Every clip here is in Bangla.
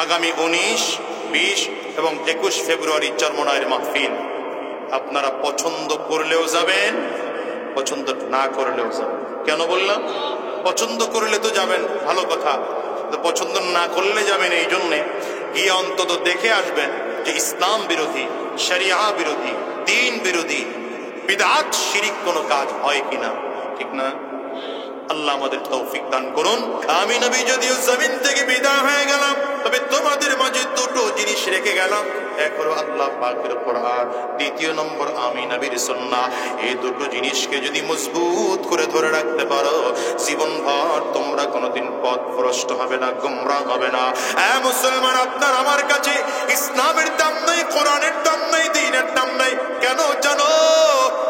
আগামী 19, 20 এবং 21 ফেব্রুয়ারি চরমনায়ের মাহফিল। আপনারা পছন্দ করলেও যাবেন, পছন্দ না করলেও যাবেন। কেন বললাম? পছন্দ করলে তো যাবেন, ভালো কথা। পছন্দ না করলে যাবেন এই জন্যে গিয়ে অন্তত দেখে আসবেন যে ইসলাম বিরোধী, শরিয়া বিরোধী, দ্বীন বিরোধী, বিদআত শিরিক কোনো কাজ হয় কিনা। ঠিক না? আল্লাহ আমাদের তৌফিক দান করুন। আমি নবী যদিও জমিন থেকে বিদায় হয়ে গেলাম, তবে তোমাদের মাঝে দুটো জিনিস রেখে গেলাম। এক হলো আল্লাহ পাকের কোরআন, দ্বিতীয় নম্বর আমি নবীর সুন্নাহ। এই দুটো জিনিসকে যদি মজবুত করে ধরে রাখতে পারো, জীবনভর তোমরা কোনোদিন পথভ্রষ্ট হবে না, গোমরাহ হবে না। মুসলমান, আপনার আমার কাছে ইসলামের দাম নাই, কোরআনের দাম নাই, দ্বীনের দাম নাই। কেন জানো?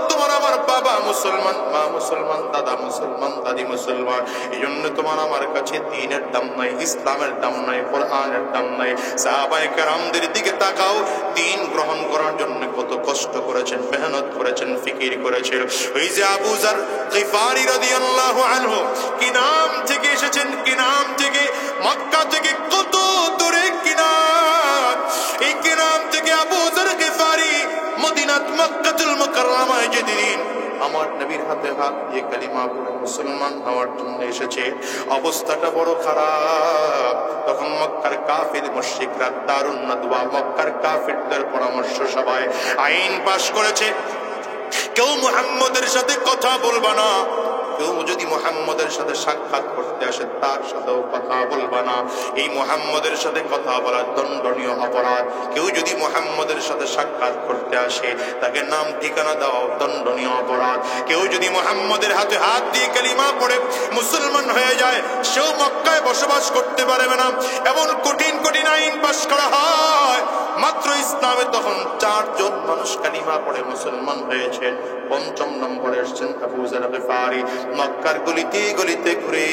তোমার আমার বাবা মুসলমান, মা মুসলমান, দাদা মুসলমান, দাদি মুসলমান। এই জন্য তোমার আমার কাছে দ্বীনের দাম নাই, ইসলামের দাম নাই, কোরআনের দাম নাই। সাহাবায়ে কেরামদের দিকে তাকাও, দ্বীন গ্রহণ করার জন্য কত কষ্ট করেছেন, মেহনত করেছেন, ফিকির করেছেন। ওই যে আবু যার গিফারি রাদিয়াল্লাহু আনহু, কি নাম থেকে এসেছেন, কি নাম থেকে, মক্কা থেকে কত দূরে কিনাম। এই কিনাম থেকে আবু যার গিফারি মদিনাত মক্কাতুল মুকাররমায় যেদিন আমার নবীর হাতে হাত দিয়ে কালিমা পড়ে মুসলমান হওয়ার জন্য এসেছে, অবস্থাটা বড় খারাপ। তখন মক্কার কাফির মুশরিকরা দারুন নাদওয়া, মক্কার কাফিরদের পরামর্শ সভায় আইন পাশ করেছে, কেউ মুহাম্মদের সাথে কথা বলবা না, কেউ যদি মুহাম্মদের সাথে সাক্ষাৎ করতে আসে তার সাথেও কথা বলবা না। এই মুহাম্মদের সাথে কথা বলা দণ্ডনীয় অপরাধ। কেউ যদি মুহাম্মদের সাথে সাক্ষাৎ করতে আসে তাকে নাম ঠিকানা দেওয়া দণ্ডনীয় অপরাধ। কেউ যদি মুহাম্মদের হাতে হাত দিয়ে কালিমা পড়ে মুসলমান হয়ে যায়, সেও মক্কায় বসবাস করতে পারবে না। এমন কঠিন কঠিন আইন পাশ করা হয়। মাত্র ইসলামে তখন 4 জন মানুষ কালিমা পড়ে মুসলমান হয়েছেন। 5ম নম্বরে এসেছেন আবু যার গিফারি। মক্কার গলিতে গলিতে ঘুরে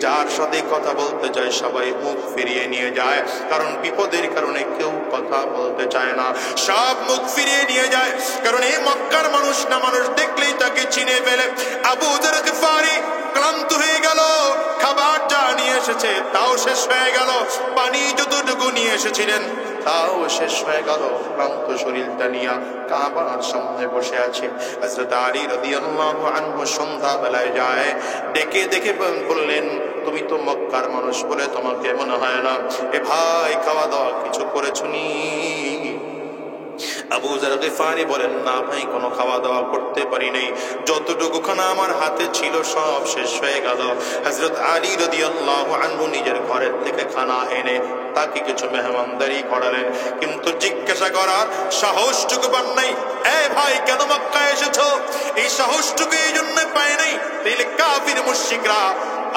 যার সাথে কথা বলতে যায় সবাই মুখ ফিরিয়ে নিয়ে যায়, কারণ বিপদের কারণে কেউ কথা বলতে চায় না, সব মুখ ফিরিয়ে নিয়ে যায়। কারণ এই মক্কার মানুষ না, মানুষ দেখলেই তাকে চিনে ফেলে। আবু যার গিফারি ক্লান্ত হয়ে গেল, খাবার যা নিয়ে এসেছে তাও শেষ হয়ে গেল, পানি যতটুকু নিয়ে এসেছিলেন তাও শেষ হয়ে গেল। ক্লান্ত শরীরটা নিয়ে কাবার সামনে বসে আছে। হযরত আলী রাদিয়াল্লাহু আনহু সন্ধ্যা বেলায় যায়, ডেকে দেখে বললেন, তুমি তো মক্কার মানুষ বলে তোমাকে মনে হয় না, এ ভাই খাওয়া দাওয়া কিছু করেছো নি? আবু যার গিফারি বলেন, না ভাই, কোনো খাওয়া দাওয়া করতে পারি নাই, যতটুকু খানা আমার হাতে ছিল সব শেষ হয়ে গেল। হযরত আলী রাদিয়াল্লাহু আনহু নিজের ঘরের থেকে খানা এনে তাকে কিছু মেহমানদারি করালেন, কিন্তু জিজ্ঞাসা করার সাহসটুকু পান নাই। এ ভাই, কেন মক্কায় এসেছো? এই সাহসটুকু এই জন্য পায় নাই। তাইলে কাফির মুশরিকরা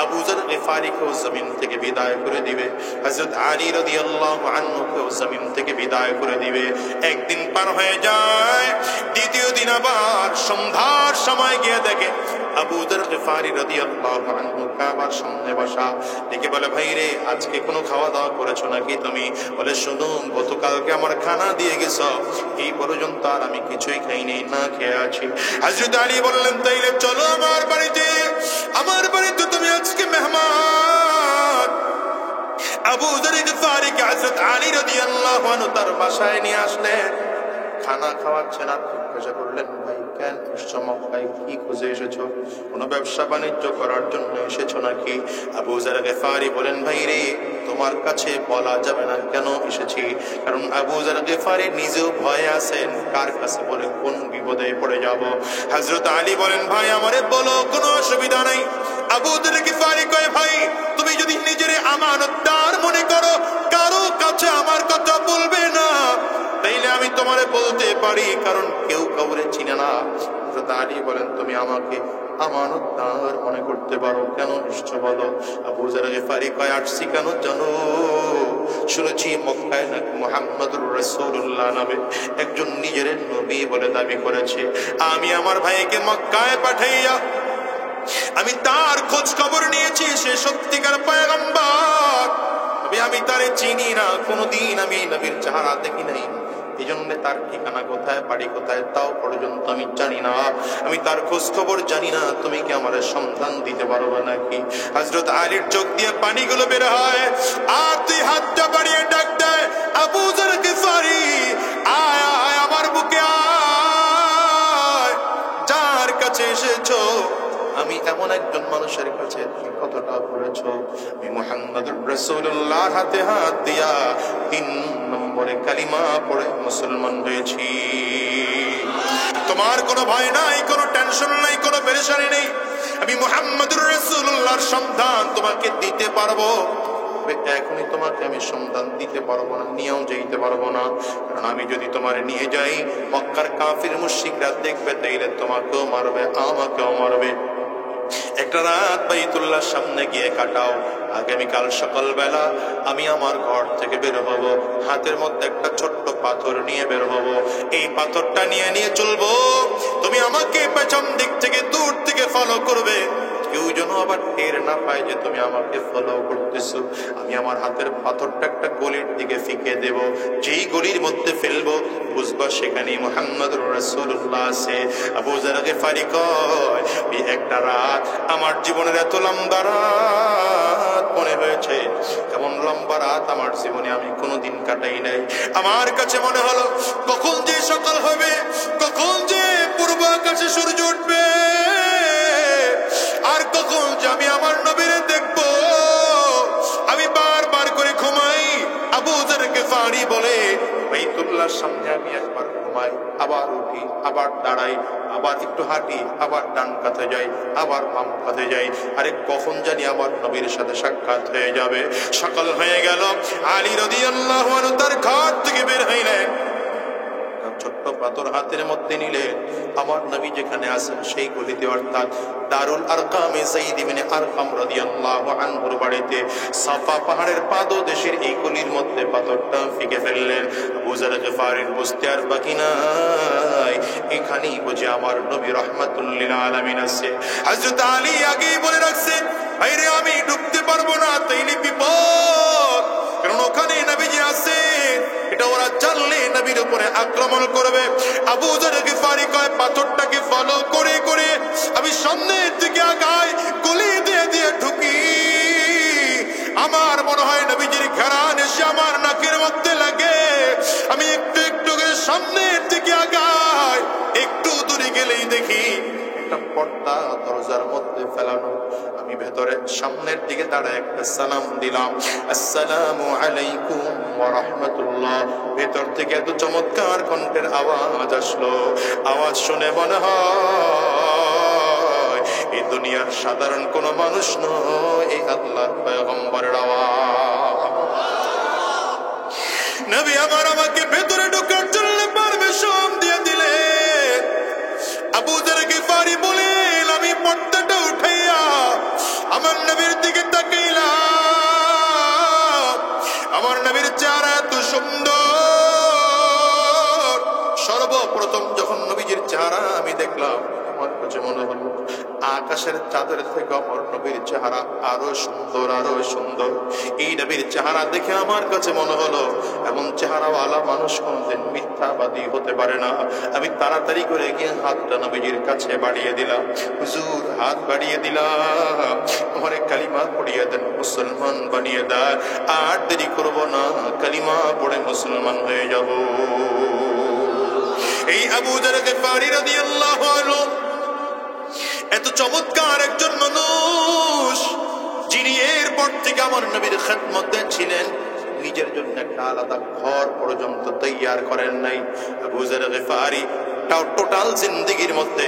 আবু যার গিফারিকেও জমিন থেকে বিদায় করে দিবে, হযরত আলী রাদিয়াল্লাহু আনহুকেও জমিন থেকে বিদায় করে দিবে। একদিন পার হয়ে যায়, দ্বিতীয় দিন আবার সন্ধ্যার সময় গিয়ে দেখে আবু যার গিফারি রাদিয়াল্লাহু আনহু কাবার সামনে বসা। দেখে বলে, ভাই রে, আজকে কোনো খাওয়া দাওয়া করেছো নাকি তুমি? বলে, শুনো, গতকালকে আমার খানা দিয়ে গেছো, এই পর্যন্ত আর আমি কিছুই খাইনি, না খেয়ে আছি। হযরত আলী বললেন, তাইলে চলো আমার বাড়িতে, আমার বাড়িতে তুমি আজকে মেহমান। আবু যার গিফারিকে হযরত আলী রাদিয়াল্লাহু আনহু তার বাসায় নিয়ে আসলেন, খানা খাওয়াচ্ছেন। আর জিজ্ঞাসা করলেন, ভাই কেন এসেছো মক্কায়, কি খুঁজে এসেছো? কোনো ব্যবসা বাণিজ্য করার জন্য এসেছো নাকি? আবু যার গিফারি বলেন, ভাই রে, তোমার কাছে বলা যাবে না কেন এসেছি, কারণ আবু যার গিফারি নিজেও ভয়ে আছেন, কার কাছে বলে কোন বিপদে পড়ে যাব। হযরত আলী বলেন, ভাই আমারে বলো, কোনো অসুবিধা নাই। আবু যার গিফারি কয়, ভাই তুমি যদি নিজের আমানতদার মনে করো, কারো কাছে আমার কথা বলবে না, তাইলে আমি তোমারে বলতে পারি, কারণ কেউ কাউরে চিনে না। হযরত আলী বলেন, তুমি আমাকে আমানতদার মনে করতে পারো, কেন নিশ্চয় বলো। আবু যার গিফারি কয়, আসছি কেন জানো? শুনেছি মক্কায় নাকি মুহাম্মদুর রাসূলুল্লাহ নামে একজন নিজের নবী বলে দাবি করেছে। আমি আমার ভাইকে মক্কায় পাঠাইয়া আমি তার খোঁজ খবর নিয়েছি, সে সত্যিকার পয়গম্বর। তবে আমি তারে চিনি না, কোনদিন আমি নবীর চেহারা দেখি নাই, এই জন্য তার ঠিকানা কোথায়, বাড়ি কোথায় তাও পর্যন্ত আমি জানি না, আমি তার খোঁজ খবর জানি না। তুমি কি আমার সন্ধান দিতে পারবে নাকি? হযরত আলীর চোখ দিয়ে পানিগুলো বের হয়, আর 2 হাত এসেছো, আমি এমন একজন মানুষের কাছে তুমি কতটা পড়েছো। আমি মুহাম্মদুর রাসূলুল্লাহর হাতে হাত দিয়া 3 নম্বরে কালিমা পড়ে মুসলমান হয়েছি। তোমার কোনো ভয় নাই, কোনো টেনশন নাই, কোনো পেরেশানি নেই। আমি মুহাম্মদুর রাসূলুল্লাহর সন্ধান তোমাকে দিতে পারবো। এখনই তোমাকে আমি সন্ধান দিতে পারবো না, নিয়েও যেতে পারবো না। কারণ আমি যদি তোমার নিয়ে যাই, মক্কার কাফির মুশরিকরা দেখবে, তাইলে তোমাকেও মারবে, আমাকেও মারবে। একটা রাত বাইতুল্লাহর সামনে গিয়ে কাটাও। আগামীকাল সকালবেলা আমি আমার ঘর থেকে বের হব, হাতের মধ্যে একটা ছোট্ট পাথর নিয়ে বের হব। এই পাথরটা নিয়ে নিয়ে চলবো। তুমি আমাকে পেছন দিক থেকে, দূর থেকে ফলো করবে, কেউ যেন আবার টের না পায় যে তুমি আমাকে ফলো করতেছো। আমি আমার হাতের পাথরটা একটা গলির দিকে ফিকে দেব। যেই গলির মধ্যে ফেলবো, বুঝবা সেখানেই মুহাম্মদুর রাসূলুল্লাহ আছে। আবু যার গিফারি কয়, এই একটা রাত আমার জীবনের এত লম্বা রাত মনে হয়েছে, এমন লম্বা রাত আমার জীবনে আমি কোনোদিন কাটাই নাই। আমার কাছে মনে হলো কখন যে সকাল হবে, কখন যে পূর্ব আকাশে সূর্য উঠবে, আর কখন যে আমি আমার নবীরে দেখবো। আমি বারবার করে ঘুমাই। আবু যার গিফারি বলে, বাইতুল্লাহর সামনে আমি একবার ঘুমাই, আবার উঠি, আবার দাঁড়াই, আবার একটু হাঁটি, আবার ডান কাঁধে যাই, আবার বাম কাঁধে যাই। আরে কখন জানি আমার নবীর সাথে সাক্ষাৎ হয়ে যাবে। সকাল হয়ে গেল। আলী রাদিয়াল্লাহু আনহু তার ঘর থেকে বের হইলেন, ছোট্ট পাথর হাতের মধ্যে নিলে। আমার নবী যেখানে আছেন সেই গলিতে, অর্থাৎ দারুল আরকামে যায়েদ ইবনে আরকাম রাদিয়াল্লাহু আনহুর বাড়িতে সাফা পাহাড়ের পাদদেশের এই গলির মধ্যে পাথরটা ফেঁকে ফেললেন। আবু যার গিফারির বুঝতে আর বাকি নাই, এখানেই বুঝে আমার নবী রাহমাতুল লিল আলামিন আছে। হযরত আলী আগেই বলে রাখছেন, ভাইরে আমি ঢুকতে পারবো না, তাইলে বিপদ। কারণ ওখানে নবীজি আছে, এটা ওরা জানলে নবীর উপরে আক্রমণ করবে। আবু যার গিফারি কয়, পাথরটাকে ফলো করে করে আমি সামনের দিকে আগাই, গলি দিয়ে দিয়ে ঢুকি। আমার মনে হয় নবীজির ঘ্রাণ এসে আমার নাকের মধ্যে লাগে। আমি একটু একটু করে সামনের দিকে আগাই, একটু দূরে গেলেই দেখি একটা পর্দা দরজার মধ্যে ফেলানো। আমি ভেতরে সামনের দিকে দাঁড়ায় একটা সালাম দিলাম, আসসালামু আলাইকুম ওয়া রাহমাতুল্লাহ। ভেতর থেকে এত চমৎকার কণ্ঠের আওয়াজ আসলো। আওয়াজ শুনে মনে হয় এই দুনিয়ার সাধারণ কোনো মানুষ নয়, এই আল্লাহর পয়গম্বরের আওয়াজ। নবী আমার আমাকে ভেতরে ঢোকার জন্য পারমিশন দিয়ে দিলেন। আবু যার গিফারি বলেন, আমি পর্দাটা উঠাইয়া আমার নবীর দিকে তাকাইলাম। আমার নবীর চেহারা এত সুন্দর। সর্বপ্রথম যখন নবীজির চেহারা আমি দেখলাম, আমার কাছে মনে হলো আকাশের চাঁদের থেকে আমার নবীর চেহারা আরো সুন্দর, আরো সুন্দর। এই নবীর চেহারা দেখে আমার কাছে মনে হলো এমন চেহারাওয়ালা মানুষ কোনদিন মিথ্যাবাদী হতে পারে না। আমি তাড়াতাড়ি করে গিয়ে হাতটা নবীজির কাছে বাড়িয়ে দিলাম। হুজুর, হাত বাড়িয়ে দিলাম, আমার কালিমা পড়িয়ে দেন, মুসলমান বানিয়ে দেন। আর দেরি করব না, কালিমা পড়ে মুসলমান হয়ে যাব। এই আবু যার গিফারি রাদিয়াল্লাহু আনহু এত চমৎকার একজন মানুষ, যিনি এরপর থেকে আমার নবীর খেদমতে ছিলেন, নিজের জন্য একটা আলাদা ঘর পর্যন্ত তৈয়ার করেন নাই। আবু যার গিফারি টোটাল জিন্দেগির মধ্যে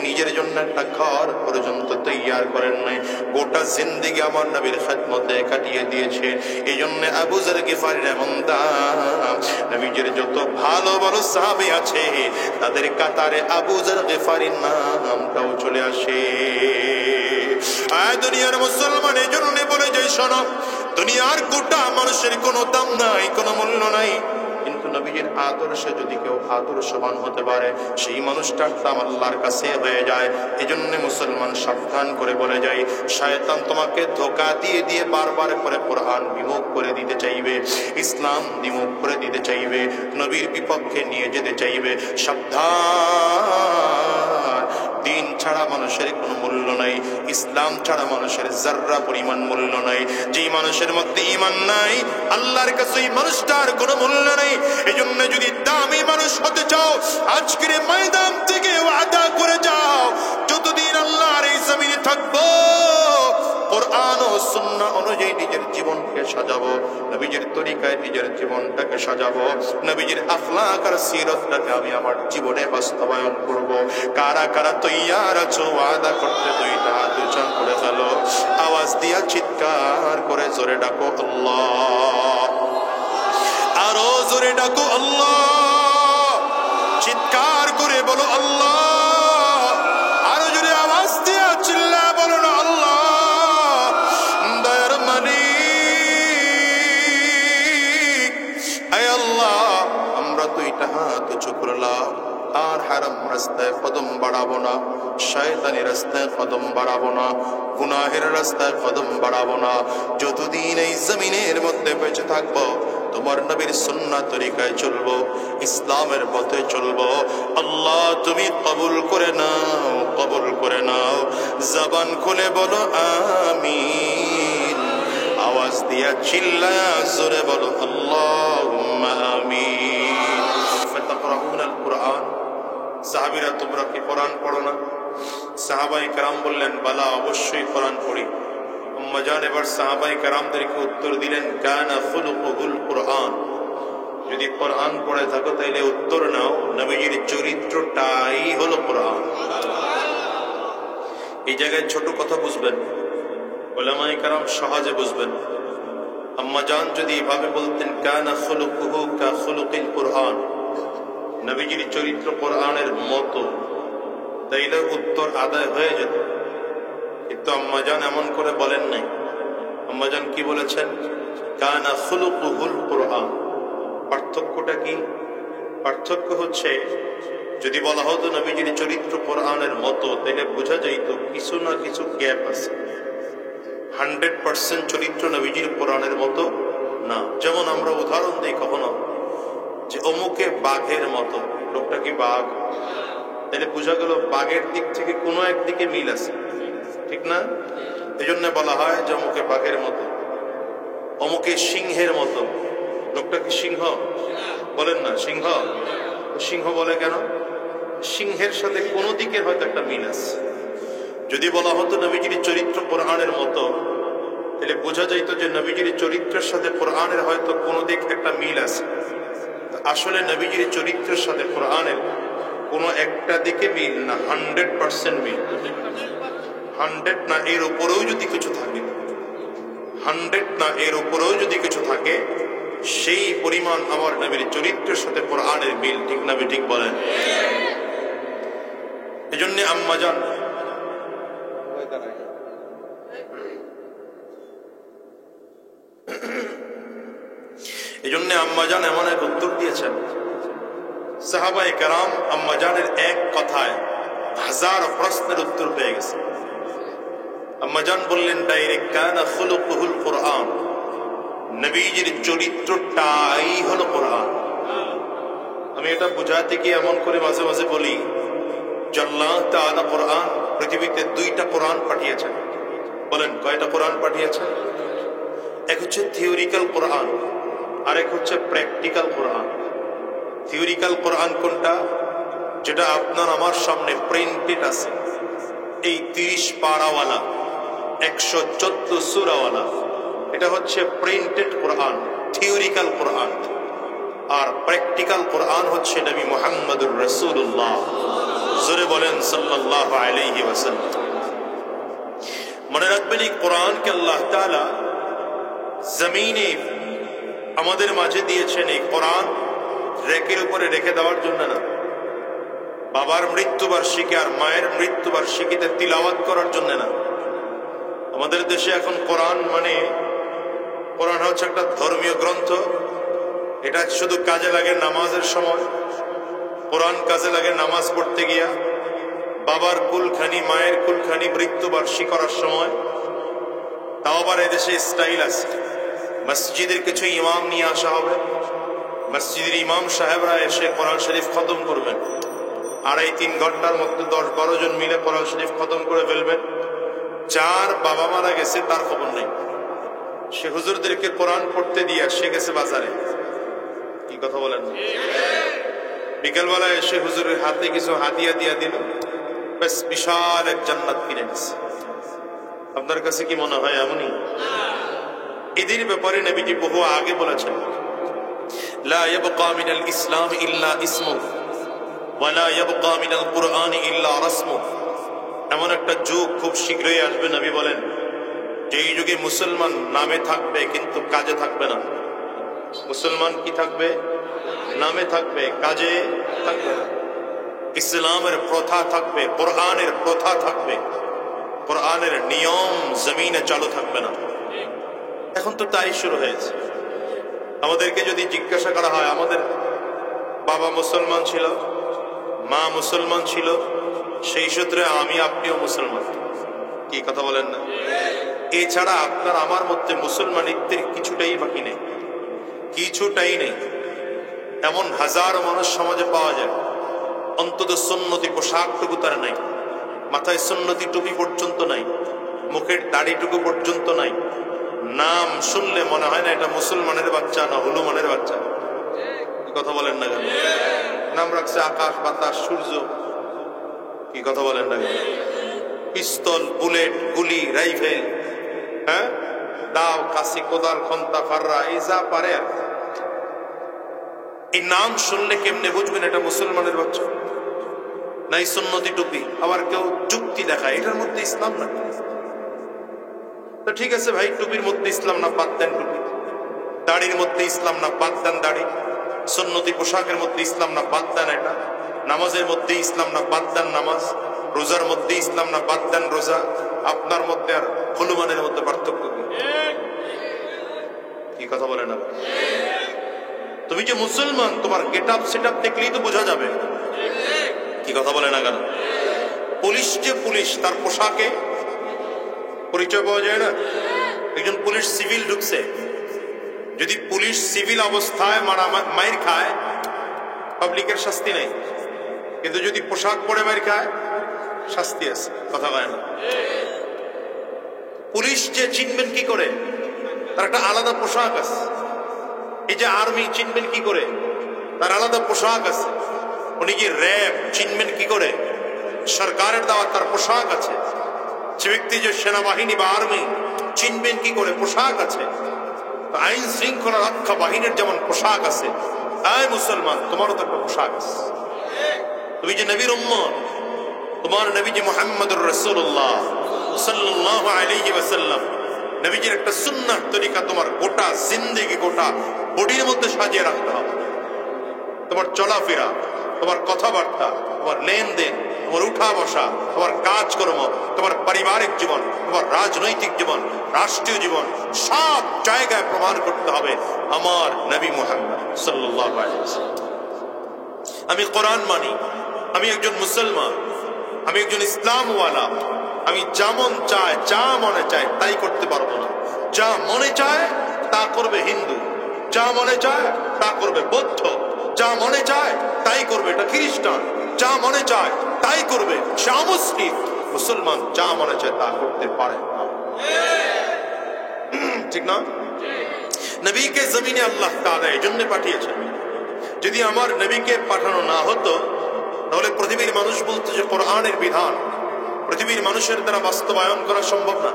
নিজের জন্য একটা ঘর পর্যন্ত তৈয়ার করেন নাই। গোটা জিন্দেগি আমার নবীর খেদমতে কাটিয়ে দিয়েছে। এই জন্য আবু যার গিফারির এমন দাম। নবীজির যত ভালো ভালো সাহাবী আছে, তাদের কাতারে আবু যার গিফারির নামটাও চলে আসে। দুনিয়ার মুসলমান এই জন্য বলে যাই, শোনো, দুনিয়ার গোটা মানুষের কোনো দাম নাই, কোনো মূল্য নাই, কিন্তু নবীজির আদর্শে যদি কেউ আদর্শবান হতে পারে, সেই মানুষটার দাম আল্লাহর কাছে হয়ে যায়। এই জন্য মুসলমান সাবধান করে বলে যায়, শয়তান তোমাকে ধোঁকা দিয়ে দিয়ে বারবার করে কোরআন বিমুখ করে দিতে চাইবে, ইসলাম বিমুখ করে দিতে চাইবে, নবীর বিপক্ষে নিয়ে যেতে চাইবে। সাবধান, দিন ছাড়া মানুষের কোনো মূল্য নাই, ইসলাম ছাড়া মানুষের যাররা পরিমাণ মূল্য নাই। যেই মানুষের মধ্যে ঈমান নাই, আল্লাহর কাছে এই মানুষটার কোনো মূল্য নাই। এই জন্য যদি দামি মানুষ হতে চাও, আজকের ময়দান থেকে ওয়াদা করে যাও, যত থাকবো, কোরআন ও সুন্নাহ অনুযায়ী নিজের জীবনকে সাজাবো, নবীজির তরিকায় নিজের জীবনটাকে সাজাবো, নবীজির আখলাক আর সিরতটাকে আমি আমার জীবনে বাস্তবায়ন করব। কারা কারা তৈয়ার আছো ওয়াদা করতে? দুইটা হাত উঁচু করে ফেলো, আওয়াজ দিয়া চিৎকার করে জোরে ডাকো আল্লাহ, আরো জোরে ডাকো আল্লাহ, চিৎকার করে বলো আল্লাহ, আরো জোরে আওয়াজ দিয়া চিল্লা বলো না আল্লাহ। দয়ার মালিক, আয় আল্লাহ, আমরা দুইটা হাত উঁচু করলাম, আর হারাম রাস্তায় কদম বাড়াবো না, শয়তানি রাস্তায় কদম বাড়াবো না, গুনাহের রাস্তায় কদম বাড়াবো না। যতদিন এই জমিনের মধ্যে বেঁচে থাকবো, তোমার নবীর সুন্নাহ তরিকায় চলবো, ইসলামের পথে চলবো। আল্লাহ তুমি কবুল করে নাও, কবুল করে নাও। জবান খুলে বলো আমিন, আওয়াজ দিয়া চিল্লায়া জোরে বলো আল্লাহুম্মা আমিন। ফাতাকরাউনাল কুরআন, সাহাবীরা তোমরা কি কোরআন পড়ো না? সাহাবায়ে কেরাম বললেন বালা, অবশ্যই কোরআন পড়ি। আম্মা জান এবার সাহাবায়ে কেরামদেরকে উত্তর দিলেন কানা খুলুকুল কুরআন, যদি কোরআন পড়ে থাকো তাইলে উত্তর নাও, নবীজির চরিত্রটাই হলো কোরআন। এই জায়গায় ছোট কথা বুঝবেন, উলামায়ে কেরাম সহজে বুঝবেন। আম্মা জান যদি এভাবে বলতেন কানা খুলুকুহু কা খুলুকিল কুরআন, নবীজির চরিত্র কোরআনের মতো, তাইলে উত্তর আদায় হয়ে যেত। কিন্তু আম্মাজান এমন করে বলেন নাই। আম্মাজান কি বলেছেন? কানা খুলুকুহুল কুরআন। পার্থক্যটা কি? পার্থক্য হচ্ছে, যদি বলা হতো নবীজির চরিত্র কোরআনের মতো, তাইলে বোঝা যাইত কিছু না কিছু গ্যাপ আছে। 100% চরিত্র নবীজির কোরআনের মতো না। যেমন আমরা উদাহরণ দিই কখনো যে অমুকে বাঘের মতো, লোকটা কি বাঘ? তাহলে বোঝা গেল বাঘের দিক থেকে কোনো একদিকে মিল আছে, ঠিক না? এই জন্য বলা হয় যে অমুকে বাঘের মতো, অমুকে সিংহের মতো। লোকটা কি সিংহ? বলেন না সিংহ। সিংহ বলে কেন? সিংহের সাথে কোনো দিকে হয়তো একটা মিল আছে। যদি বলা হতো নবীজির চরিত্র কোরআনের মতো, তাহলে বোঝা যাইত যে নবীজির চরিত্রের সাথে কোরআনের হয়তো কোনো দিক একটা মিল আছে। আসলে নবীজির চরিত্রের সাথে কোরআনের কোনো একটা দিকে মিল না, 100% মিল। 100 না এর উপরেও যদি কিছু থাকে, 100 না এর উপরেও যদি কিছু থাকে, সেই পরিমাণ আমার নবীর চরিত্রের সাথে কোরআনের মিল। ঠিক না ঠিক বলেন? এজন্য আম্মা জান এমন এক উত্তর দিয়েছেন, সাহাবায়ে কেরাম আম্মা জানের এক কথায় হাজার প্রশ্নের উত্তর পেয়ে গেছে। আম্মা জান বললেন ডাইরেক্ট কানা খুলুকুহুল কুরআন, নবীজির চরিত্রটাই হলো কোরআন। আমি এটা বুঝাতে গিয়ে এমন করে মাঝে মাঝে বলি যে আল্লাহ তাআলা কোরআন, পৃথিবীতে 2টা কোরআন পাঠিয়েছেন। বলেন কয়টা কোরআন পাঠিয়েছেন? এক হচ্ছে থিওরিক্যাল কোরআন, আর এক হচ্ছে প্র্যাকটিক্যাল কোরআন। থিওরিক্যাল কোরআন কোনটা? যেটা আপনার আমার সামনে প্রিন্টেড আছে, এই 30 পারাওয়ালা 114 সূরাওয়ালা, এটা হচ্ছে প্রিন্টেড কোরআন, থিওরিক্যাল কোরআন। আর প্র্যাকটিক্যাল কোরআন হচ্ছে নবী মুহাম্মদুর রাসূলুল্লাহ, জোরে বলেন সাল্লাল্লাহু আলাইহি ওয়াসাল্লাম। মনে রাখবেন এই কোরআনকে আল্লাহ তাআলা জমিনে আমাদের মাঝে দিয়েছেন। এই কোরআন রেকের উপরে রেখে দেওয়ার জন্য না, বাবার মৃত্যুবার্ষিকী আর মায়ের মৃত্যুবার্ষিকীতে তিলাওয়াত করার জন্য না। আমাদের দেশে এখন কোরআন মানে, কোরআন হচ্ছে একটা ধর্মীয় গ্রন্থ, এটা শুধু কাজে লাগে নামাজের সময়। কোরআন কাজে লাগে নামাজ পড়তে গিয়া, বাবার কুলখানি মায়ের কুলখানি মৃত্যুবার্ষিকী করার সময়। তাও আবার এদেশে স্টাইল আছে, মসজিদের কিছু ইমাম নিয়ে আসা হবে, মসজিদের ইমাম সাহেবরা এসে কোরআন শরীফ খতম করবেন, 2.5-3 ঘন্টার মধ্যে 10-12 জন মিলে কোরআন শরীফ খতম করে ফেলবেন। যার বাবা মারা গেছে তার খবর নেই, সে হুজুরদেরকে কোরআন পড়তে দিয়ে সে গেছে বাজারে। কি কথা বলেন? বিকেলবেলা এসে হুজুরের হাতে কিছু হাদিয়া দিয়া দিল, বেশ বিশাল এক জান্নাত কিনে নিছে। আপনার কাছে কি মনে হয় এমনই? এদের ব্যাপারে নবীজি বহু আগে বলেছেন, লা ইয়াবকা মিনাল ইসলাম ইল্লা ইসমুহু ওয়া লা ইয়াবকা মিনাল কুরআনি ইল্লা রাসমুহু। এমন একটা যুগ খুব শীঘ্রই আসবে, নবী বলেন, যে এই যুগে মুসলমান নামে থাকবে কিন্তু কাজে থাকবে না। মুসলমান কি থাকবে? নামে থাকবে, কাজে থাকবে না। ইসলামের প্রথা থাকবে, কোরআনের প্রথা থাকবে, কোরআনের নিয়ম জমিনে চালু থাকবে না। এখন তো তাই শুরু হয়েছে। আমাদেরকে যদি জিজ্ঞাসা করা হয়, আমাদের বাবা মুসলমান ছিল, মা মুসলমান ছিল, সেই সূত্রে আমি আপনিও মুসলমান, কি কথা বলেন না? এছাড়া আপনার আমার মধ্যে মুসলমানিত্বের কিছুটাই বাকি নেই, কিছুটাই নেই। এমন হাজারো মানুষ সমাজে পাওয়া যায়, অন্তত সুন্নতি পোশাকটুকু তার নাই, মাথায় সুন্নতি টুপি পর্যন্ত নাই, মুখের দাড়িটুকু পর্যন্ত নাই। নাম শুনলে মনে হয় না এটা মুসলমানের বাচ্চা না হনুমানের বাচ্চা, কি কথা বলেন না কেন? নাম রাখছে আকাশ বাতাস সূর্য, কি কথা বলেন না কেন? পিস্তল, বুলেট, গুলি, রাইফেল, হ্যাঁ, দাও, কাশি, কোদাল, খন্তা, ফাররা, এই যা পারে আর। এই নাম শুনলে কেমনে বুঝবেন এটা মুসলমানের বাচ্চা? নাই সুন্নতি টুপি, আবার কেউ যুক্তি দেখায় এটার মধ্যে ইসলাম না। তো ঠিক আছে ভাই, টুপির মধ্যে ইসলাম না, বাদ দেন টুপি। দাড়ির মধ্যে ইসলাম না, বাদ দেন দাড়ি। সুন্নতি পোশাকের মধ্যে ইসলাম না, বাদ দেন এটা। নামাজের মধ্যে ইসলাম না, বাদ দেন নামাজ। রোজার মধ্যে ইসলাম না, বাদ দেন রোজা। আপনার মধ্যে আর হনুমানের মধ্যে পার্থক্য কি কথা বলে না? তুমি যে মুসলমান, তোমার গেট আপ সেট আপ দেখলেই তো বোঝা যাবে, কি কথা বলে না কেন? পুলিশ যে পুলিশ, তার পোশাকে পরিচয় পাওয়া যায় না? একজন পুলিশ সিভিল ঢুকছে, যদি পুলিশ সিভিল অবস্থায় মাইর খায়, পাবলিকের শাস্তি নেই, কিন্তু যদি পোশাক পরে মাইর খায় শাস্তি আছে, কথা বলে না? পুলিশ যে চিনবেন কি করে? তার একটা আলাদা পোশাক আছে। এই যে আর্মি চিনবেন কি করে? তার আলাদা পোশাক আছে। উনি কি র্যাব চিনবেন কি করে? সরকারের দেওয়া তার পোশাক আছে। যে ব্যক্তি যে সেনাবাহিনী বা আর্মি চিনবেন কি করে? পোশাক আছে। আইন শৃঙ্খলা রক্ষা বাহিনীর যেমন পোশাক আছে, আয় মুসলমান, তোমারও তো একটা পোশাক আছে। তুমি যে নবীর উম্মত, তোমার নবী যে মুহাম্মদুর রাসূলুল্লাহ সাল্লাল্লাহু আলাইহি ওয়াসাল্লাম, নবীজির একটা সুন্নাহ তরিকা তোমার গোটা জিন্দেগি, গোটা বডির মধ্যে সাজিয়ে রাখতে হবে। তোমার চলাফেরা, তোমার কথাবার্তা, তোমার লেনদেন, তোমার উঠা বসা, তোমার কাজকর্ম, তোমার পারিবারিক জীবন, তোমার রাজনৈতিক জীবন, রাষ্ট্রীয় জীবন, সব জায়গায় প্রমাণ করতে হবে আমার নবী মুহাম্মদ সাল্লাল্লাহু আলাইহি ওয়াসাল্লাম। আমি কোরআন মানি, আমি একজন মুসলমান, আমি একজন ইসলামওয়ালা। আমি যেমন চায়, যা মনে চায় তাই করতে পারবো না। যা মনে চায় তা করবে হিন্দু, যা মনে চায় তা করবে বৌদ্ধ, যা মনে চায় তাই করবে এটা খ্রিস্টান, যা মনে চায় তাই করবে সে মুসলিম। মুসলমান যা মনে চায় তা করতে পারে না, ঠিক না? নবীকে জমিনে আল্লাহ তাআলা এই জন্য পাঠিয়েছেন। যদি আমার নবীকে পাঠানো না হতো, তাহলে পৃথিবীর মানুষ বলতো যে কোরআনের বিধান পৃথিবীর মানুষের দ্বারা বাস্তবায়ন করা সম্ভব না।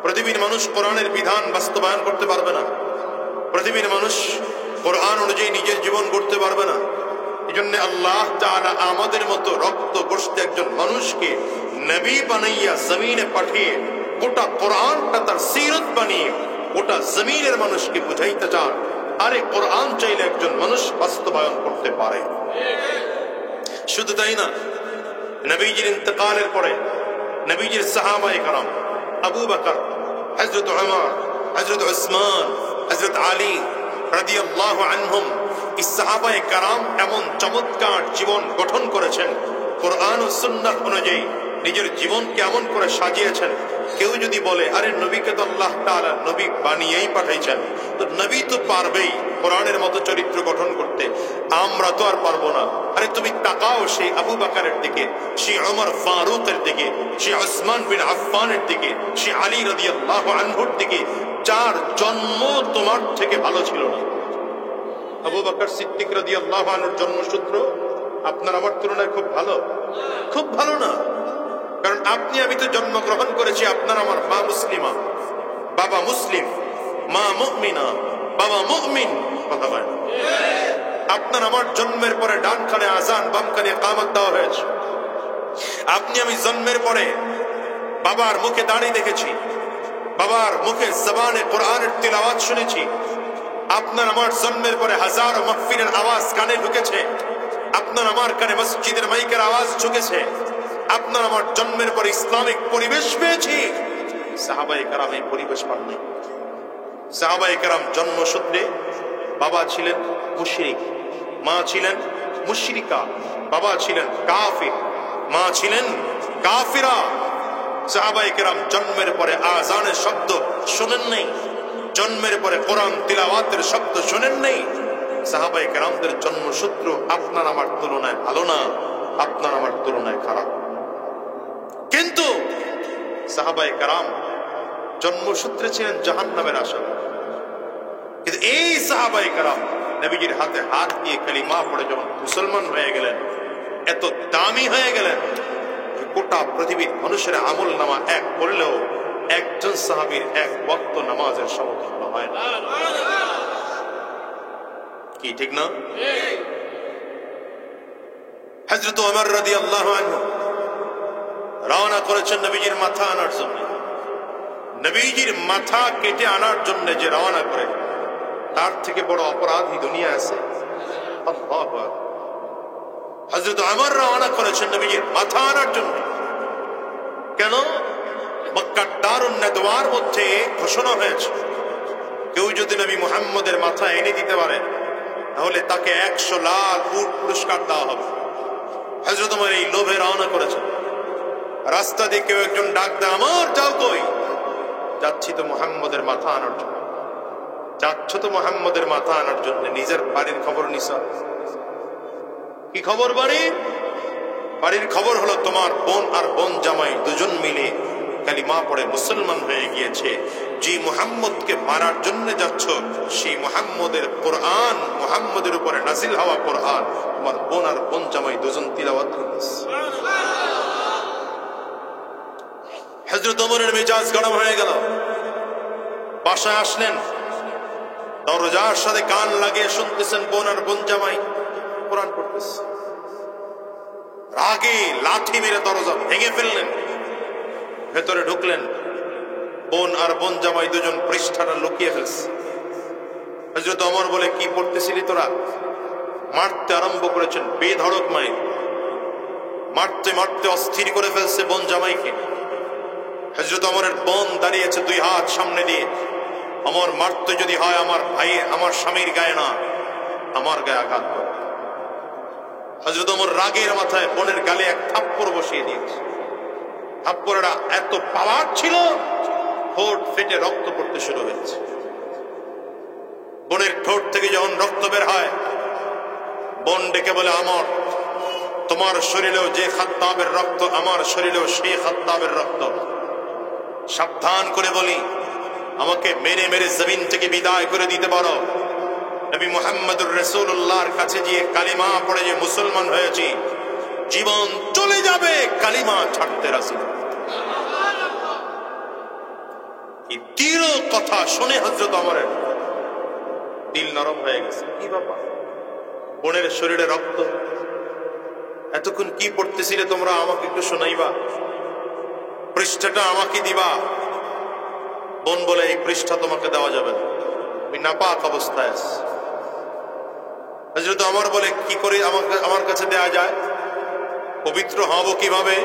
পৃথিবীর মানুষ কোরআনের বিধান বাস্তবায়ন করতে পারবে না। পৃথিবীর মানুষ কোরআন অনুযায়ী নিজের জীবন গড়তে পারবে না। এই জন্য আল্লাহ তাআলা আমাদের মতো রক্ত গোশত একজন মানুষকে নবী বানাইয়া জমিনে পাঠিয়ে গোটা কোরআনটা তার সিরত বানিয়ে গোটা জমিনের মানুষকে বুঝাইতে চান, আরে কোরআন চাইলে একজন মানুষ বাস্তবায়ন করতে পারে। শুধু তাই না, নবীজির ইন্তেকালের পরে নবীজির সাহাবায়ে কেরাম আবু বকর, হযরত উমর, হযরত উসমান, হযরত আলী রাদিয়াল্লাহু আনহুম, এই সাহাবায়ে কেরাম এমন চমৎকার জীবন গঠন করেছেন, কোরআন ও সুন্নাহ অনুযায়ী নিজের জীবন কেমন করে সাজিয়েছেন। কেউ যদি বলে আরে নবীকে তো আল্লাহ তাআলা নবী বানিয়েই পাঠাইছেন, তো নবী তো পারবেই কোরআনের মতো চরিত্র গঠন করতে, আমরা তো আর পারবো না। আরে তুমি তাকাও সেই আবু বকরের দিকে, সেই ওমর ফারুকের দিকে, সেই উসমান বিন আফফানের দিকে, সেই আলী রাদিয়াল্লাহু আনহুর দিকে, যার জন্ম তোমার থেকে ভালো ছিল না। আবু বকর সিদ্দিক রাদিয়াল্লাহু আনহুর জন্মসূত্র আপনার আমার তুলনায় খুব ভালো, খুব ভালো না। কারণ আপনি আমি তো জন্মগ্রহণ করেছি, আপনার আমার মা মুসলিমা, বাবা মুসলিম, মা মুমিনা, বাবা মুমিন। কথা বলেন, আপনার আমার জন্মের পরে ডান কানে আজান, বাম কানে ইকামত দেওয়া হয়েছে। আপনি আমি জন্মের পরে বাবার মুখে দাঁড়িয়ে দেখেছি, বাবার মুখে জবানে কোরআনের তিলাওয়াত শুনেছি। আপনার আমার জন্মের পরে হাজারো মাহফিলের আওয়াজ কানে ঢুকেছে, আপনার আমার কানে মসজিদের মাইকের আওয়াজ ঢুকেছে। আপনার আমার জন্মের পরে ইসলামিক পরিবেশ পেয়েছি। সাহাবায়ে কেরাম এই পরিবেশ পাননি। সাহাবায়ে কেরাম জন্মসূত্রে বাবা ছিলেন মুশরিক, মা ছিলেন মুশরিকা, বাবা ছিলেন কাফির, মা ছিলেন কাফিরা। সাহাবায়ে কেরাম জন্মের পরে আজানের শব্দ শোনেন নাই, জন্মের পরে কোরআন তিলাওয়াতের শব্দ শোনেন নাই। সাহাবায়ে কেরামদের জন্মসূত্র আপনার আমার তুলনায় ভালো না, আপনার আমার তুলনায় খারাপ। কিন্তু সাহাবায়ে কেরাম জন্মসূত্রে ছিলেন জাহান্নামের আসামি। কিন্তু এই সাহাবায়ে কেরাম নবীজির হাতে হাত দিয়ে কালিমা পড়ে যখন মুসলমান হয়ে গেলেন, এত দামি হয়ে গেলেন, গোটা পৃথিবীর মানুষের আমল নামা এক করলেও একজন সাহাবীর এক ওয়াক্ত নামাজের সমতুল্য হয় না। কি ঠিক না? হযরত ওমর রাদিয়াল্লাহু আনহু রওনা করেছেন নবীজির মাথা আনার জন্য। নবীজির মাথা কেটে আনার জন্য যে রওনা করে, তার থেকে বড় অপরাধী দুনিয়া আছে? আল্লাহু আকবার। হযরত ওমর রওনা করেছেন নবীজির মাথা আনার জন্য। কেন? মক্কার দারুন নেদওয়ার মধ্যে ঘোষণা হয়েছে, কেউ যদি নবী মুহাম্মদের মাথা এনে দিতে পারে তাহলে তাকে 100 লাখ উট পুরস্কার দেওয়া হবে। হযরত ওমর এই লোভে রওনা করেছেন। রাস্তা দিয়ে কেউ একজন ডাক দেয়, আমার যাও কই? যাচ্ছি তো মুহাম্মদের মাথা আনার জন্য। যাচ্ছ তো মুহাম্মদের মাথা আনার জন্য, নিজের বাড়ির খবর নিছ? কি খবর বাড়ির? বাড়ির খবর হলো তোমার বোন আর বোন জামাই দুজন মিলে কালিমা পড়ে মুসলমান হয়ে গিয়েছে। যে মুহাম্মদকে মারার জন্য যাচ্ছ, সেই মুহাম্মদের কোরআন, মুহাম্মদের উপরে নাজিল হওয়া কোরআন তোমার বোন আর বোন জামাই দুজন তিলাওয়াত করতেছে। হযরত ওমরের মেজাজ গরম হয়ে গেল। বাসায় আসলেন, দরজার সাথে কান লাগিয়ে শুনতেছেন বোন আর বোন জামাই কোরআন পড়তেছে। রাগে লাঠি মেরে দরজা ভেঙে ফেললেন, ভেতরে ঢুকলেন। বোন আর বোন জামাই দুজন পৃষ্ঠাটা লুকিয়ে ফেলছে। হযরত ওমর বলে, কি পড়তেছিলি তোরা? মারতে আরম্ভ করেছেন, বেধড়ক মাইর। মারতে মারতে অস্থির করে ফেলছে বোন জামাইকে। হযরত ওমরের বোন দাঁড়িয়েছে দুই হাত সামনে দিয়ে। ওমর মারতে যদি হয় আমার ভাই, আমার স্বামীর গায়ে না, আমার গায়ে আঘাত করে। হযরত ওমর রাগের মাথায় বোনের গালে এক থাপ্পড় বসিয়ে দিয়েছে। থাপ্পড়টা এত পাওয়ার ছিল, ঠোঁট ফেটে রক্ত পড়তে শুরু হয়েছে। বোনের ঠোঁট থেকে যখন রক্ত বের হয়, বোন ডেকে বলে, আমর, তোমার শরীরেও যে খাত্তাবের রক্ত, আমার শরীরেও সেই খাত্তাবের রক্ত। সাবধান করে বলি, আমাকে মেরে মেরে জমিন থেকে বিদায় করে দিতে পারো। নবী মুহাম্মদুর রাসূলুল্লাহর কাছে গিয়ে কালিমা পড়ে যে মুসলমান হয়েছি, জীবন চলে যাবে, কালিমা ছাড়তে রাজি। এই তীর কথা শুনে হযরত ওমরের দিল নরম হয়ে গেছে। কি ব্যাপার? বোনের শরীরে রক্ত, এতক্ষণ কি পড়তেছিলে তোমরা? আমাকে একটু শোনাইবা, পৃষ্ঠাটা আমাকে দিবা। বোন বলে, এই পৃষ্ঠা তোমাকে দেওয়া যাবে না, আমি নাপাক অবস্থায় আছি। হযরত ওমর বলে, কি করে আমার কাছে দেয়া যায়? পবিত্র হব কিভাবে?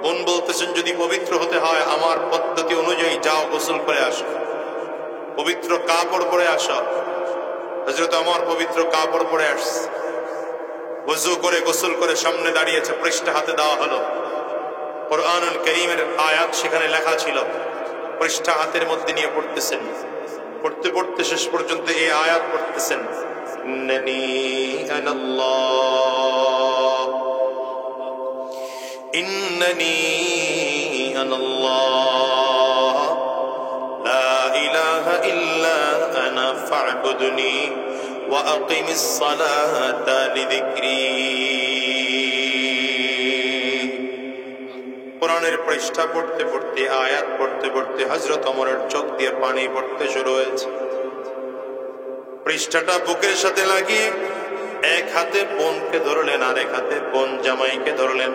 বোন বলতেছেন, যদি পবিত্র হতে হয় আমার পদ্ধতি অনুযায়ী যাও, গোসল করে আসো, পবিত্র কাপড় পরে আসো। হযরত ওমর পবিত্র কাপড় পরে আসছে, ওযু করে গোসল করে সামনে দাঁড়িয়েছে। পৃষ্ঠা হাতে দেওয়া হলো, কুরআনুল কারীমের আয়াত সেখানে লেখা ছিল। পৃষ্ঠা হাতের মধ্যে নিয়ে পড়তেছেন। পড়তে পড়তে শেষ পর্যন্ত এই আয়াত পড়তেছেন, ইন্নানি আনাল্লাহ, ইন্নানি আনাল্লাহ, লা ইলাহা ইল্লা আনা ফা'বুদনি ওয়া আকিমিস সালাতা লিযিকরি। কোরআনের পৃষ্ঠা পড়তে পড়তে, আয়াত পড়তে পড়তে হযরত ওমরের চোখ দিয়ে পানি পড়তে শুরু হয়েছে। পৃষ্ঠাটা বুকের সাথে লাগিয়ে এক হাতে বোনকে ধরলেন, আর এক হাতে বোন জামাইকে ধরলেন,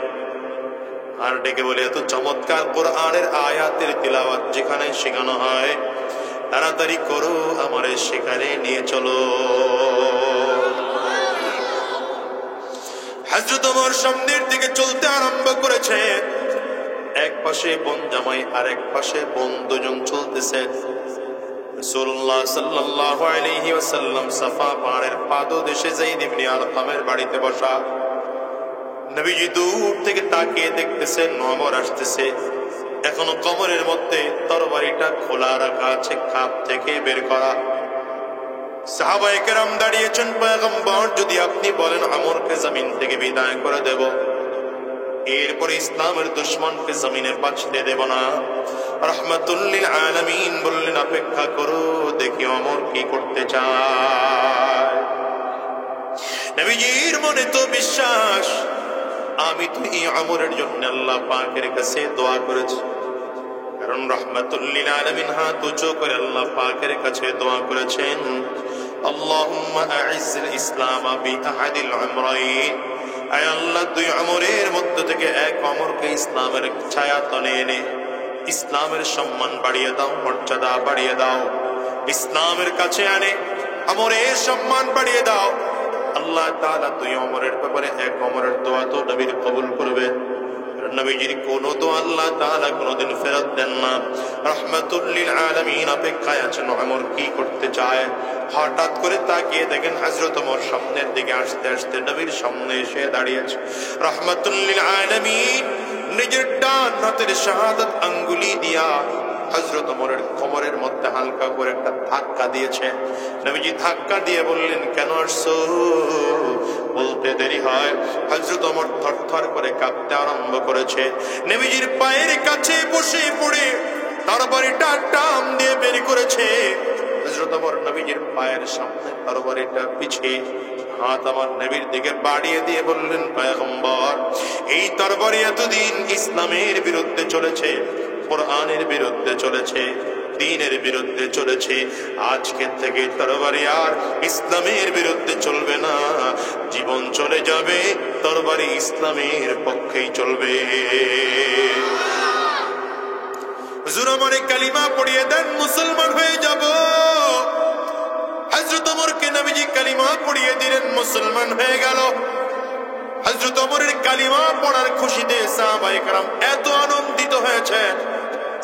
আর ডেকে বলে, এত চমৎকার কোরআনের আয়াতের তিলাওয়াত যেখানে শেখানো হয়, তাড়াতাড়ি করো, আমারে সেখানে নিয়ে চলো। হযরত ওমর সামনের দিকে চলতে আরম্ভ করেছে। এক পাশে বোন জামাই, আর এক পাশে বোন, দুজন চলতেছে। রাসূলুল্লাহ সাল্লাল্লাহু আলাইহি ওয়াসাল্লাম সাফা পাহাড়ের পাদদেশে যায়েদ ইবনে আরকামের বাড়িতে বসা। নবীজি দূর থেকে তাকিয়ে দেখতেছেন ওমর আসতেছে। এখনো কোমরের মধ্যে তরবারিটা খোলা রাখা আছে, খাপ থেকে বের করা। সাহাবায়ে কেরাম দাঁড়িয়েছেন, পয়গম্বর যদি আপনি বলেন ওমরকে জমিন থেকে বিদায় করে দেব, এরপর ইসলামের দুশমনকে জমিনে বাঁচতে দেব না। রাহমাতুল লিল আলামিন বললেন, অপেক্ষা করো, দেখি ওমর কি করতে চায়। নবীজির মনে তো বিশ্বাস, আমি তো এই ওমরের জন্য আল্লাহ পাকের কাছে দোয়া করেছি, কারণ রাহমাতুল লিল আলামিন হাত উঁচু করে আল্লাহ পাকের কাছে দোয়া করেছেন, আল্লাহুম্মা আ'ইজ্জিল ইসলাম বিআহাদিল উমরাইন। আয় আল্লাহ, দুই ওমরের মধ্য থেকে এক ওমরকে ইসলামের ছায়াতলে এনে ইসলামের সম্মান বাড়িয়ে দাও, মর্যাদা বাড়িয়ে দাও। ইসলামের কাছে আনে ওমরের সম্মান বাড়িয়ে দাও। আল্লাহ তাআলা দুই ওমরের ব্যাপারে এক ওমরের দোয়া তো নবীর কবুল করবে। নবীজির কোন দোয়া আল্লাহ তাআলা কোনদিন ফেরত দেন না। রাহমাতুল লিল আলামিন অপেক্ষায় আছেন ওমর কি করতে চায়। হঠাৎ করে তাকিয়ে দেখেন হযরত ওমর সামনের দিকে আসতে আসতে নবীর সামনে এসে দাঁড়িয়েছে। রাহমাতুল লিল আলামিন নিজের ডান হাতের শাহাদাত আঙ্গুলি দিয়া হযরত ওমরের কোমরের মধ্যে হালকা করে একটা ধাক্কা দিয়েছে। নবীজি ধাক্কা দিয়ে বললেন, কেন আসছো? বলতে দেরি হয়। হযরত ওমর থরথর করে কাঁপতে আরম্ভ করেছে। নবীজির পায়ের কাছে বসে পড়ে তরবারিটা টান দিয়ে বের করেছে। হযরত ওমর নবীজির পায়ের সামনে তরবারিটা পিছিয়ে হাত আমার নবীর দিকে বাড়িয়ে দিয়ে বললেন, পয়গম্বর, এই তরবারি এতদিন ইসলামের বিরুদ্ধে চলেছে, কোরআনের বিরুদ্ধে চলেছে, দ্বীনের বিরুদ্ধে চলেছে। আজকে থেকে তরবারি আর ইসলামের বিরুদ্ধে চলবে না, জীবন চলে যাবে, তরবারি ইসলামের পক্ষেই চলবে। হুজুর আমারে কালিমা পড়িয়ে দেন, মুসলমান হয়ে যাব। হযরত ওমরকে নবীজি কালিমা পড়িয়ে দিলেন, মুসলমান হয়ে গেল। হযরত ওমরের কালিমা পড়ার খুশিতে সাহাবায়ে কেরাম এত আনন্দিত হয়েছেন,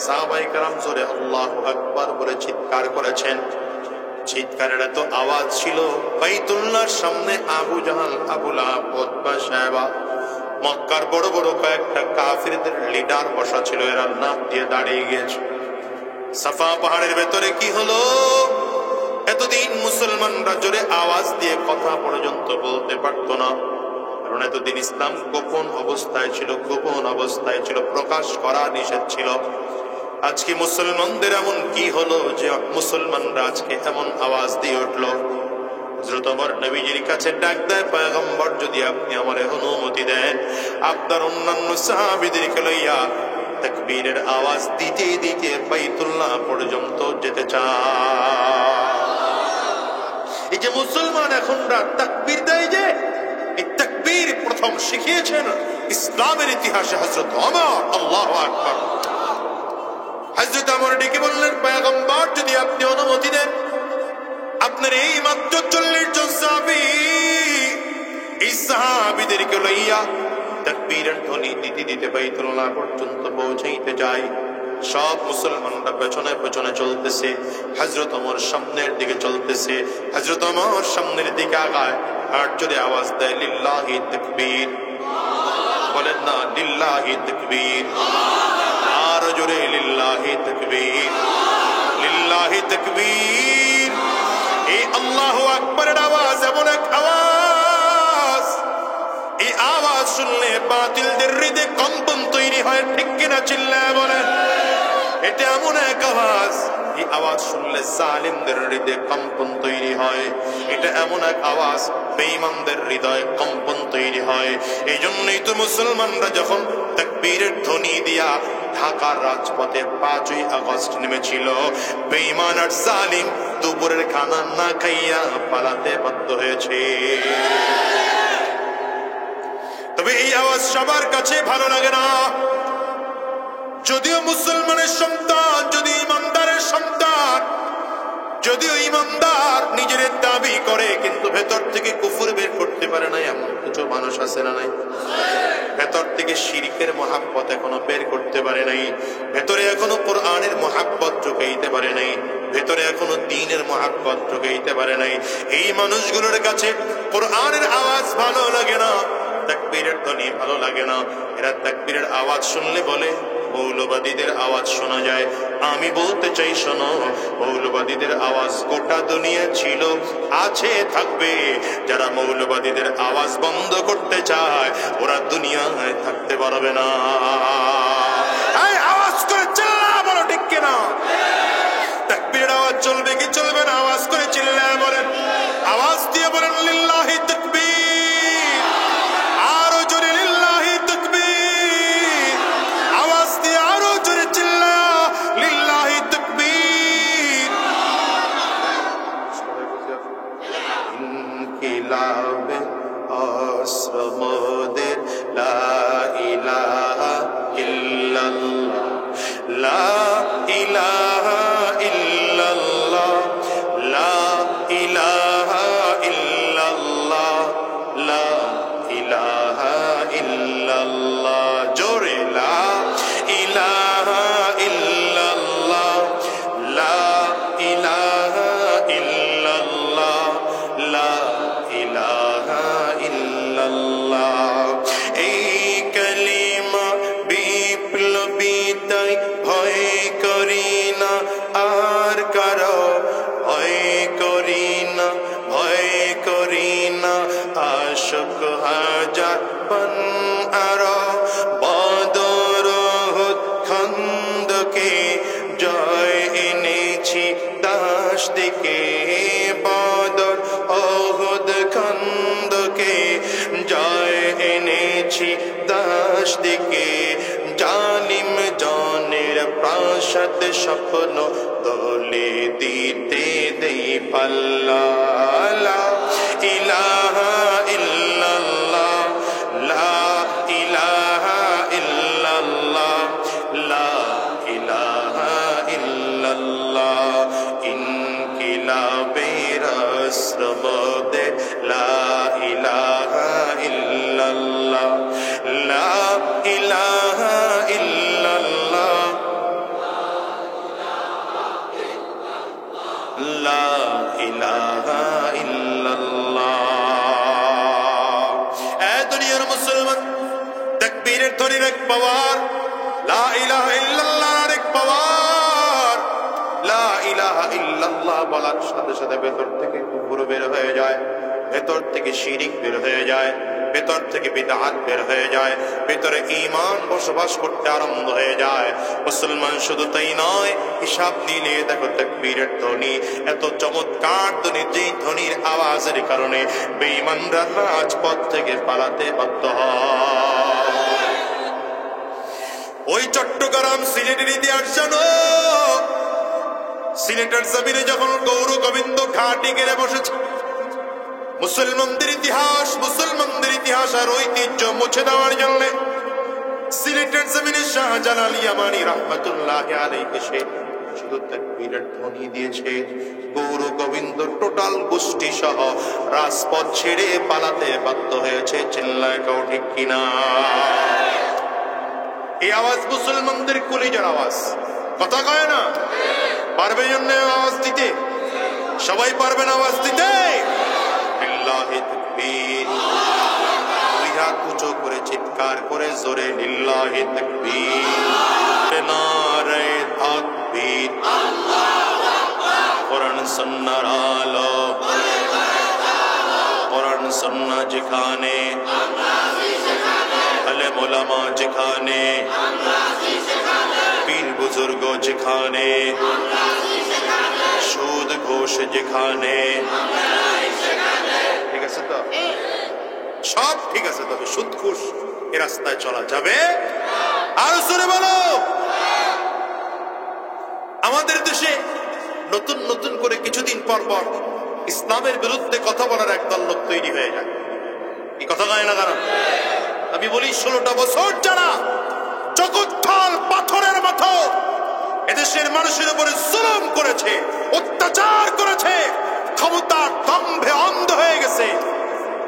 সাহাবায়ে কেরাম জোরে আল্লাহু আকবার বলে চিৎকার করেছেন। চিৎকারের এত আওয়াজ ছিল, বাইতুল্লাহর সামনে আবু জাহাল, আবু লাহাব, উতবা, শায়বা, মক্কার বড় বড় কয়েকটা কাফিরদের লিডার বসা ছিল, এরা নাম দিয়ে দাঁড়িয়ে গিয়েছে। সাফা পাহাড়ের ভেতরে কি হলো? এতদিন মুসলমানরা জোরে আওয়াজ দিয়ে কথা পর্যন্ত বলতে পারতো না, কারণ এতদিন ইসলাম গোপন অবস্থায় ছিল, গোপন অবস্থায় ছিল, প্রকাশ করা নিষেধ ছিল। আজকে মুসলমানদের এমন কি হলো যে মুসলমানরা আজকে এমন আওয়াজ দিয়ে উঠলো? হযরত ওমর নবীজির কাছে ডাক দেয়, পয়গম্বর যদি আপনি আমারে অনুমতি দেন, আপনার অন্যান্য সাহাবীদেরকে লইয়া তাকবীরের আওয়াজ দিতে দিতে বাইতুল্লাহ পর্যন্ত যেতে চায়। এই যে মুসলমান এখন তাকবীর দেয়, যে এই তাকবীর প্রথম শিখিয়েছেন ইসলামের ইতিহাসে হযরত ওমর। আল্লাহু আকবার। হযরত ওমর ডেকে বললেন, পয়গম্বর যদি আপনি অনুমতি দেন, আপনার এই মাত্র 40 জন সাহাবী, এই সাহাবীদেরকে লইয়া তাকবীরের ধ্বনি দিতে দিতে বাইতুল্লাহ পর্যন্ত পৌঁছাইতে যায়। সব মুসলমানরা পেছনে পেছনে চলতেছে, হযরত ওমর সামনের দিকে চলতেছে। হযরত ওমর সামনের দিকে আগায় আর জোরে আওয়াজ দেয়, লিল্লাহি তাকবীর। বলেন না, লিল্লাহি তাকবীর। আর জোরে, লিল্লাহি তাকবীর, লিল্লাহি তাকবীর। এই আল্লাহু আকবারের আওয়াজ এমন এক আওয়াজ, এই আওয়াজ শুনলে বাতিলদের হৃদয়ে কম্পন তৈরি হয়, ঠিক কিনা? চিল্লায় বলেন। এটা এমন এক আওয়াজ, এই আওয়াজ শুনলে জালিমদের হৃদয়ে কম্পন তৈরি হয়। এটা এমন এক আওয়াজ, বেঈমানদের হৃদয়ে কম্পন তৈরি হয়। এই জন্যই তো মুসলমানরা যখন তাকবীরের ধ্বনি দিয়া ঢাকার রাজপথে 5ই আগস্ট নেমেছিল। বেঈমান আর জালিম দুপুরের খানা না খাইয়া পালাতে বাধ্য হয়েছে। তবে এই আওয়াজ সবার কাছে ভালো লাগে না। যদিও মুসলমানের সন্তান, যদি ইমানদারের সন্তান, যদিও ইমানদার নিজের দাবি করে, কিন্তু ভেতর থেকে কুফর বের করতে পারে না এমন কিছু মানুষ আছে না নাই? ভেতর থেকে শিরকের মহাব্বত এখনো বের করতে পারে নাই, ভেতরে এখনো কোরআনের মহাব্বত ঢুকাইতে পারে নাই, ভেতরে এখনো দ্বীনের মহাব্বত ঢুকাইতে পারে নাই। এই মানুষগুলোর কাছে কোরআনের আওয়াজ ভালো লাগে না, তাকবীরের ধ্বনি ভালো লাগে না। এরা তাকবীরের আওয়াজ শুনলে বলে মৌলবাদীদের আওয়াজ শোনা যায়। আমি বলতে চাই শোনো, মৌলবাদীদের আওয়াজ গোটা দুনিয়া ছিল, আছে, থাকবে। যারা মৌলবাদীদের আওয়াজ বন্ধ করতে চায় ওরা দুনিয়ায় থাকতে পারবে না। এই আওয়াজ করে চিল্লা বলো ঠিক কিনা? তাকবীরের আওয়াজ চলবে কি চলবে না? আওয়াজ করে চিল্লায় বলেন, আওয়াজ দিয়ে বলেন লিল্লাহি তাকবীর। আরো জোরে লিল্লাহি তাকবীর। আওয়াজ দিয়ে আরো জোরে চিল্লা লিল্লাহি তাকবীর। ইনকিলাবে আসরমদের লা ইলাহা ইল্লাল্লাহ, লা ইলাহা ইল্লাল্লাহ, লা ইলাহা ইল্লাল্লাহ, লা ইলাহা ইল্লাল্লাহ। জোরে লা ইলাহা ইল্লাল্লাহ, লা ইলাহা ইল্লাল্লাহ, লা ইলাহা ইল্লাল্লাহ। এই কালিমা বিপ্লবী, তাই ভয় করি না আর কারো, ভয় করি না, ভয় করি না। আশক হাজার পান আরো, বদর উহুদ খন্দকে জয় এনেছি দাস দিকে। বদর উহুদ খন্দকে জয় এনেছি দাস দিকে। জালিম জনের প্রাসাদ স্বপ্ন দোলে দিতে দেই পাল্লা। লা ইলাহা ইল্লাল্লাহ, লা ইলাহা ইল্লাল্লাহ, লা ইলাহা ইল্লাল্লাহ। ইনকিলাবের আসরমদে লা ইলাহা ইল্লাল্লাহ, লা ইলাহা ইল্লাল্লাহ, লা ইলাহা ইল্লাল্লাহ। এ দুনিয়ার মুসলমান, তাকবীরের ধ্বনির এক পাওয়ার, লা ইলাহা ইল্লাল্লাহর এক পাওয়ার। লা ইলাহা ইল্লাল্লাহ বলার সাথে সাথে ভেতর থেকে কুফর বের হয়ে যায়, ভেতর থেকে শিরিক বের হয়ে যায়, ভেতর থেকে বিদআত বের হয়ে যায়, ভেতরে ঈমান বসবাস করতে আরম্ভ হয়ে যায়। মুসলমান শুধু তাই নয়, হিসাব দিলে দেখো তাকবীরের ধ্বনি এত চমৎকার ধ্বনি, যেই ধ্বনির আওয়াজের কারণে বেঈমানরা রাজপথ থেকে পালাতে বাধ্য হয়। ওই চট্টগ্রাম সিলেটের ইতিহাস জানো? সিলেটের জমিনে যখন গৌর গোবিন্দ ঘাটি গেড়ে বসেছে, মুসলমানদের ইতিহাস, মুসলমানদের ইতিহাস আর ঐতিহ্য মুছে দেওয়ার জন্য সিলেটের জমিনে শাহজালাল ইয়ামানী রাহমাতুল্লাহি আলাইহি সে শুধু তাকবীরের ধ্বনি দিয়েছে। গৌর গোবিন্দ টোটাল গোষ্ঠী সহ রাজপথ ছেড়ে পালাতে বাধ্য হয়েছে। চিল্লায় কেউ ঠিক কিনা? এই আওয়াজ মুসলমানদের কলিজার আওয়াজ, কথা কয় না? পারবে জন্য আওয়াজ দিতে? সবাই পারবেন আওয়াজ দিতে? লিল্লাহি তাকবীর। দুই হাত উঁচু করে চিৎকার করে জোরে লিল্লাহি তাকবীর। নারে তাকবীর। আল্লাহু আকবার। কোরআন সুন্নাহর আলো, কোরআন সুন্নাহ যেখানে, আলেম ওলামা যেখানে, পীর বুজুর্গ যেখানে, সুদ ঘোষ যেখানে, ঠিক আছে তো? সব ঠিক আছে, তবে সুদঘুষ এ রাস্তায় চলা যাবে। আর জোরে বলো। আমাদের দেশে নতুন নতুন করে কিছুদিন পর পর ইসলামের বিরুদ্ধে কথা বলার একদল লোক তৈরি হয়ে যায়। এই কথা গায় না কারণ আমি বলি 16টা বছর যারা জগৎথল পাথরের মতো এদেশের মানুষের উপরে জুলুম করেছে, অত্যাচার করেছে, ক্ষমতার দম্ভে অন্ধ হয়ে গেছে,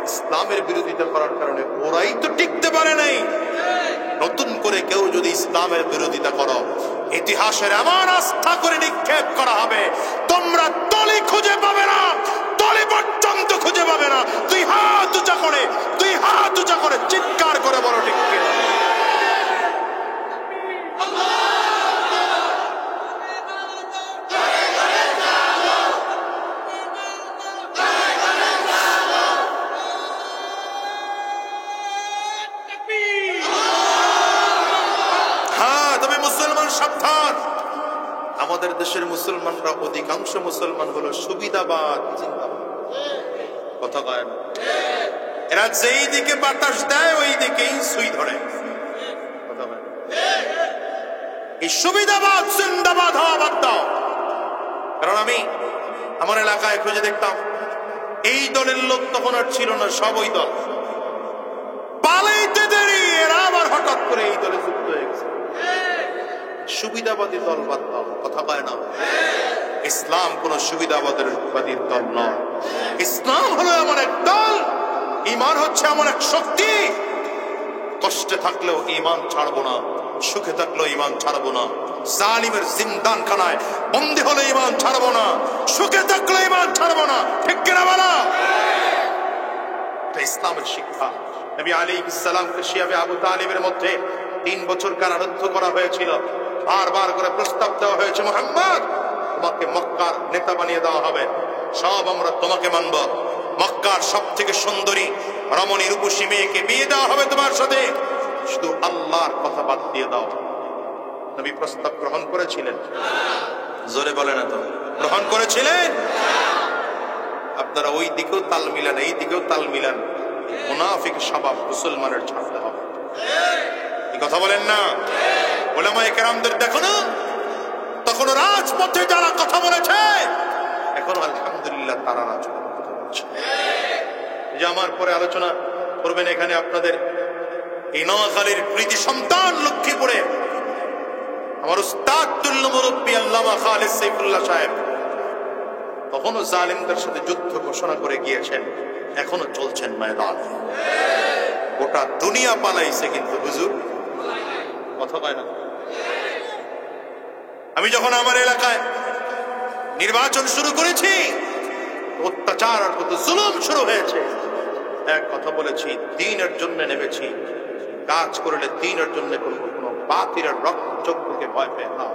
ইসলামের বিরোধিতা করার কারণে ওরাই তো টিকতে পারে নাই। নতুন করে কেউ যদি ইসলামের বিরোধিতা করো, ইতিহাসের এমন আস্থা করে নিক্ষেপ করা হবে, তোমরা তলি খুঁজে পাবে না, তলি পর্যন্ত খুঁজে পাবে না। দুই হাত উঁচা করে চিৎকার করে বলো ঠিক কিনা? সাবধান, আমাদের দেশের মুসলমানরা অধিকাংশ মুসলমান হলো সুবিধাবাদ চিন্তাবাদ। কথা কয় না? এরা যেই দিকে বাতাস দেয় ওই দিকেই সুই ধরে। কথা কয় না? এই সুবিধাবাদ জিন্দাবাদ হওয়া বাদ দাও। কারণ আমি আমার এলাকায় খুঁজে দেখতাম এই দলের লোক তখন আর ছিল না, সব ওই দল। পালাইতে দেরি, এরা আবার হঠাৎ করে এই দলে যুক্ত হয়ে গেছে। সুবিধাবাদী দল বাদ দাও। কথা কয় না? ইসলাম কোন সুবিধাবাদীর দল নয়। ইসলাম হলো এমন এক দল, ঈমান হচ্ছে এমন এক শক্তি, কষ্টে থাকলেও ঈমান ছাড়বো না, সুখে থাকলেও ঈমান ছাড়বো না। জালিমের জিন্দান খানায় বন্দী হলে ঈমান ছাড়বো না, সুখে থাকলে ঈমান ছাড়বো না। ঠিক কিনা বলো? এটা ইসলামের শিক্ষা। নবী আলাইহিস সালামকে শিয়াবে আবু তালিবের মধ্যে 3 বছর কারারুদ্ধ করা হয়েছিল। বারবার করে প্রস্তাব দেওয়া হয়েছে, মুহাম্মদ তোমাকে মক্কার নেতা বানিয়ে দেওয়া হবে, সব আমরা তোমাকে মানব, মক্কার সব থেকে সুন্দরী রমণী রূপসী মেয়েকে বিয়ে দেওয়া হবে তোমার সাথে, শুধু আল্লাহর কথা বাদ দিয়ে দাও। নবী প্রস্তাব গ্রহণ করেছিলেন? জোরে বলে না তো, গ্রহণ করেছিলেন? আপনারা ওই দিকেও তাল মিলান, এই দিকেও তাল মিলান। মুনাফিক স্বভাব মুসলমানের ছাড়তে হবে। এই কথা বলেন না? উলামায়ে কেরামদের দেখো না, তখন রাজপথে যারা কথা বলেছে, এখন আলহামদুলিল্লাহ তারা রাজপথে কথা বলছে। যে আমার পরে আলোচনা করবেন এখানে আপনাদের এই নোয়াখালীর কৃতি সন্তান লক্ষ্মীপুরে আমার উস্তাদ তুল্য মুরব্বী আল্লামা খালেদ সাইফুল্লাহ সাহেব তখনও জালিমদের সাথে যুদ্ধ ঘোষণা করে গিয়েছেন, এখনো চলছেন ময়দান। গোটা দুনিয়া পালাইছে, কিন্তু হুজুর কথা কয় না। আমি যখন আমার এলাকায় নির্বাচন শুরু করেছি, অত্যাচার আর কত জুলুম শুরু হয়েছে, এক কথা বলেছি, দ্বীনের জন্য নেমেছি, কাজ করলে দ্বীনের জন্য করবো, কোনো বাতিলের রক্তচক্ষুকে ভয় পেয়ে না।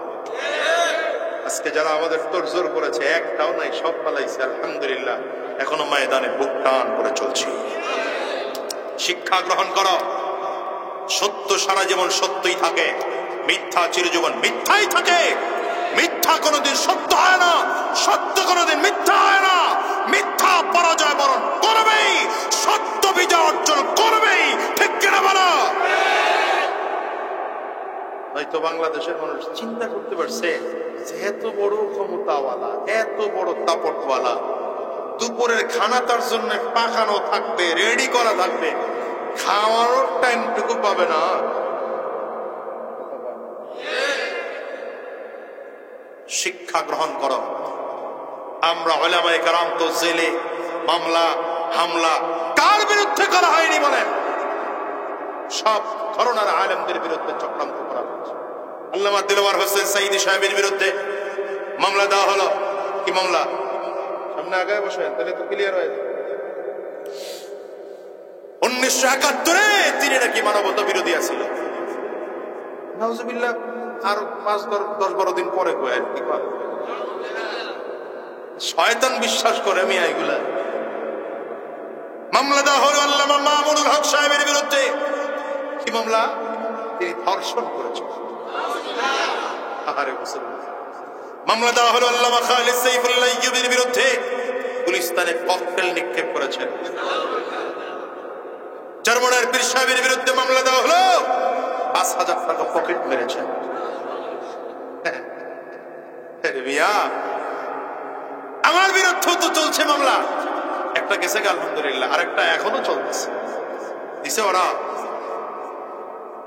আজকে যারা আমাদের তোড়জোড় করেছে একটাও নাই, সব পালাইছে আলহামদুলিল্লাহ। এখনো ময়দানে বুক টান করে চলছি। শিক্ষা গ্রহণ করো, সত্য সারা জীবন সত্যই থাকে, মিথ্যা চিরজীবন মিথ্যাই থাকে। মিথ্যা কোনোদিন সত্য হয় না, সত্য কোনোদিন মিথ্যা হয় না। মিথ্যা পরাজয় বরণ করবেই, সত্য বিজয় অর্জন করবেই। ঠিক কিনা বলো? হয়তো বাংলাদেশের মানুষ চিন্তা করতে পারছে যে এত বড় ক্ষমতাওয়ালা, এত বড় দাপটওয়ালা, দুপুরের খানা তার জন্য পাকানো থাকবে, রেডি করা থাকবে, খাওয়ানোর টাইমটুকু পাবে না। শিক্ষা গ্রহণ করো। আমরা উলামায়ে কেরাম তো জেলে মামলা হামলা কার বিরুদ্ধে করা হয়নি বলেন? সব ধরনের আলেমদের বিরুদ্ধে চক্রান্ত করা হয়েছে। আল্লামা দিলওয়ার হোসেন সাইদি সাহেবের বিরুদ্ধে মামলা দেওয়া হলো। কি মামলা? সামনে আগে বসেন, তাহলে তো ক্লিয়ার হয়ে যাবে। 1971-এ তিনি নাকি মানবতা বিরোধী ছিল। নাউজুবিল্লাহ, আর 5-10-12 দিন পরে কয় কি কয়? শয়তান বিশ্বাস করে মিয়া এগুলা। মামলা দেওয়া হলো আল্লামা মামুনুল হক সাহেবের বিরুদ্ধে। কি মামলা? তিনি ধর্ষণ করেছেন। আহারে মুসলমান। মামলা দেওয়া হলো আল্লামা খালেদ সাইফুল্লাহ ইউবির বিরুদ্ধে, গুলিস্তানে ককটেল নিক্ষেপ করেছেন। চরমনার পীর সাহেবের বিরুদ্ধে মামলা দেওয়া হলো, ৫,০০০ টাকা পকেট মেরেছেন। আমার বিরুদ্ধেও তো চলছে মামলা, একটা গেছে আলহামদুলিল্লাহ, আরেকটা এখনো চলতেছে। দিছে ওরা,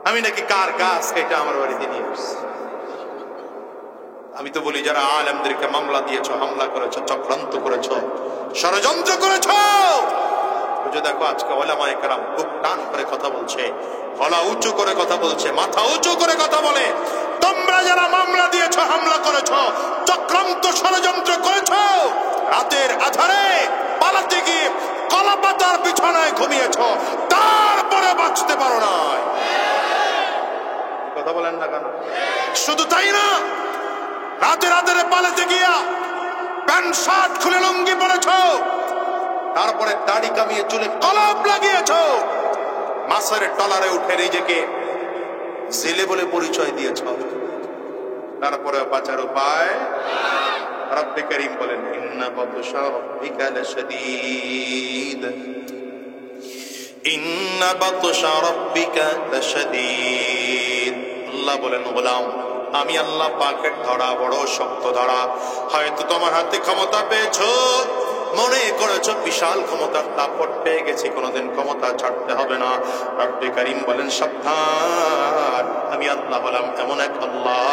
আমি নাকি কার গাছ এটা আমার বাড়িতে নিয়ে আসছি। আমি তো বলি যারা আলেমদেরকে মামলা দিয়েছ, হামলা করেছ, চক্রান্ত করেছ, ষড়যন্ত্র করেছ, দেখো আজকে ওলামায়ে কেরাম বুক টান করে কথা বলছে, গলা উঁচু করে কথা বলছে, মাথা উঁচু করে কথা বলে। তোমরা যারা মামলা দিয়েছ, হামলা করেছ, চক্রান্ত ষড়যন্ত্র করেছ, রাতের আধারে পালাতে গিয়ে কলাপাতার বিছানায় ঘুমিয়েছ, তারপরে বাঁচতে পারো নাই। কথা বলেন না কেন? শুধু তাই না, রাতের আধারে পালাতে গিয়া প্যান্ট শার্ট খুলে লুঙ্গি পরেছ, তারপরে দাড়ি কামিয়ে চুলে কলপ লাগিয়েছ, মাছের টলারে উঠে নিজেকে জেলে বলে পরিচয় দিয়েছ, তারপরে বাঁচার উপায় রব্বে করিম বলেন ইন্না বাতশা রাব্বিকা লাশাদীদ, ইন্না বাতশা রাব্বিকা লাশাদীদ। আল্লাহ বলেন গোলাম, আমি আল্লাহ পাকের ধরা বড় শক্ত ধরা। হয়তো তোমার হাতে ক্ষমতা পেয়েছো, মনে করেছো বিশাল ক্ষমতার দাপট পেয়ে গেছি, কোনোদিন ক্ষমতা ছাড়তে হবে না। রব্বে কারীম বলেন সাবধান, আমি আল্লাহ হলাম এমন এক আল্লাহ,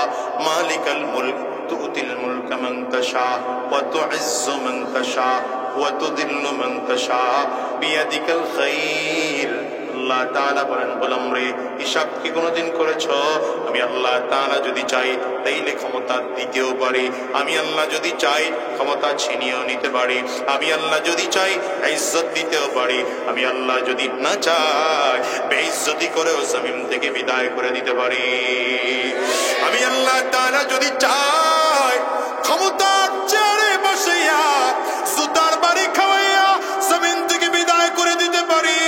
মালিকাল মুলক তুতিল মুলকা মান তাশা ওয়া তুইজ্জু মান তাশা ওয়া তুযিল্লু মান তাশা বিয়াদিকাল খায়র। আল্লাহ তাআলা বলেন গোলাম রে, হিসাব কি কোনোদিন করেছো? আমি আল্লাহ তাআলা যদি চাই তাইলে ক্ষমতা দিতেও পারি, আমি আল্লাহ যদি চাই ক্ষমতা ছিনিয়েও নিতে পারি, আমি আল্লাহ যদি চাই ইজ্জত দিতেও পারি, আমি আল্লাহ যদি না চাই বেইজ্জতি করেও জমিন থেকে বিদায় করে দিতে পারি। আমি আল্লাহ তাআলা যদি চাই ক্ষমতার চেয়ারে বসিয়া জুতার বাড়ি খাওয়াইয়া জমিন থেকে বিদায় করে দিতে পারি।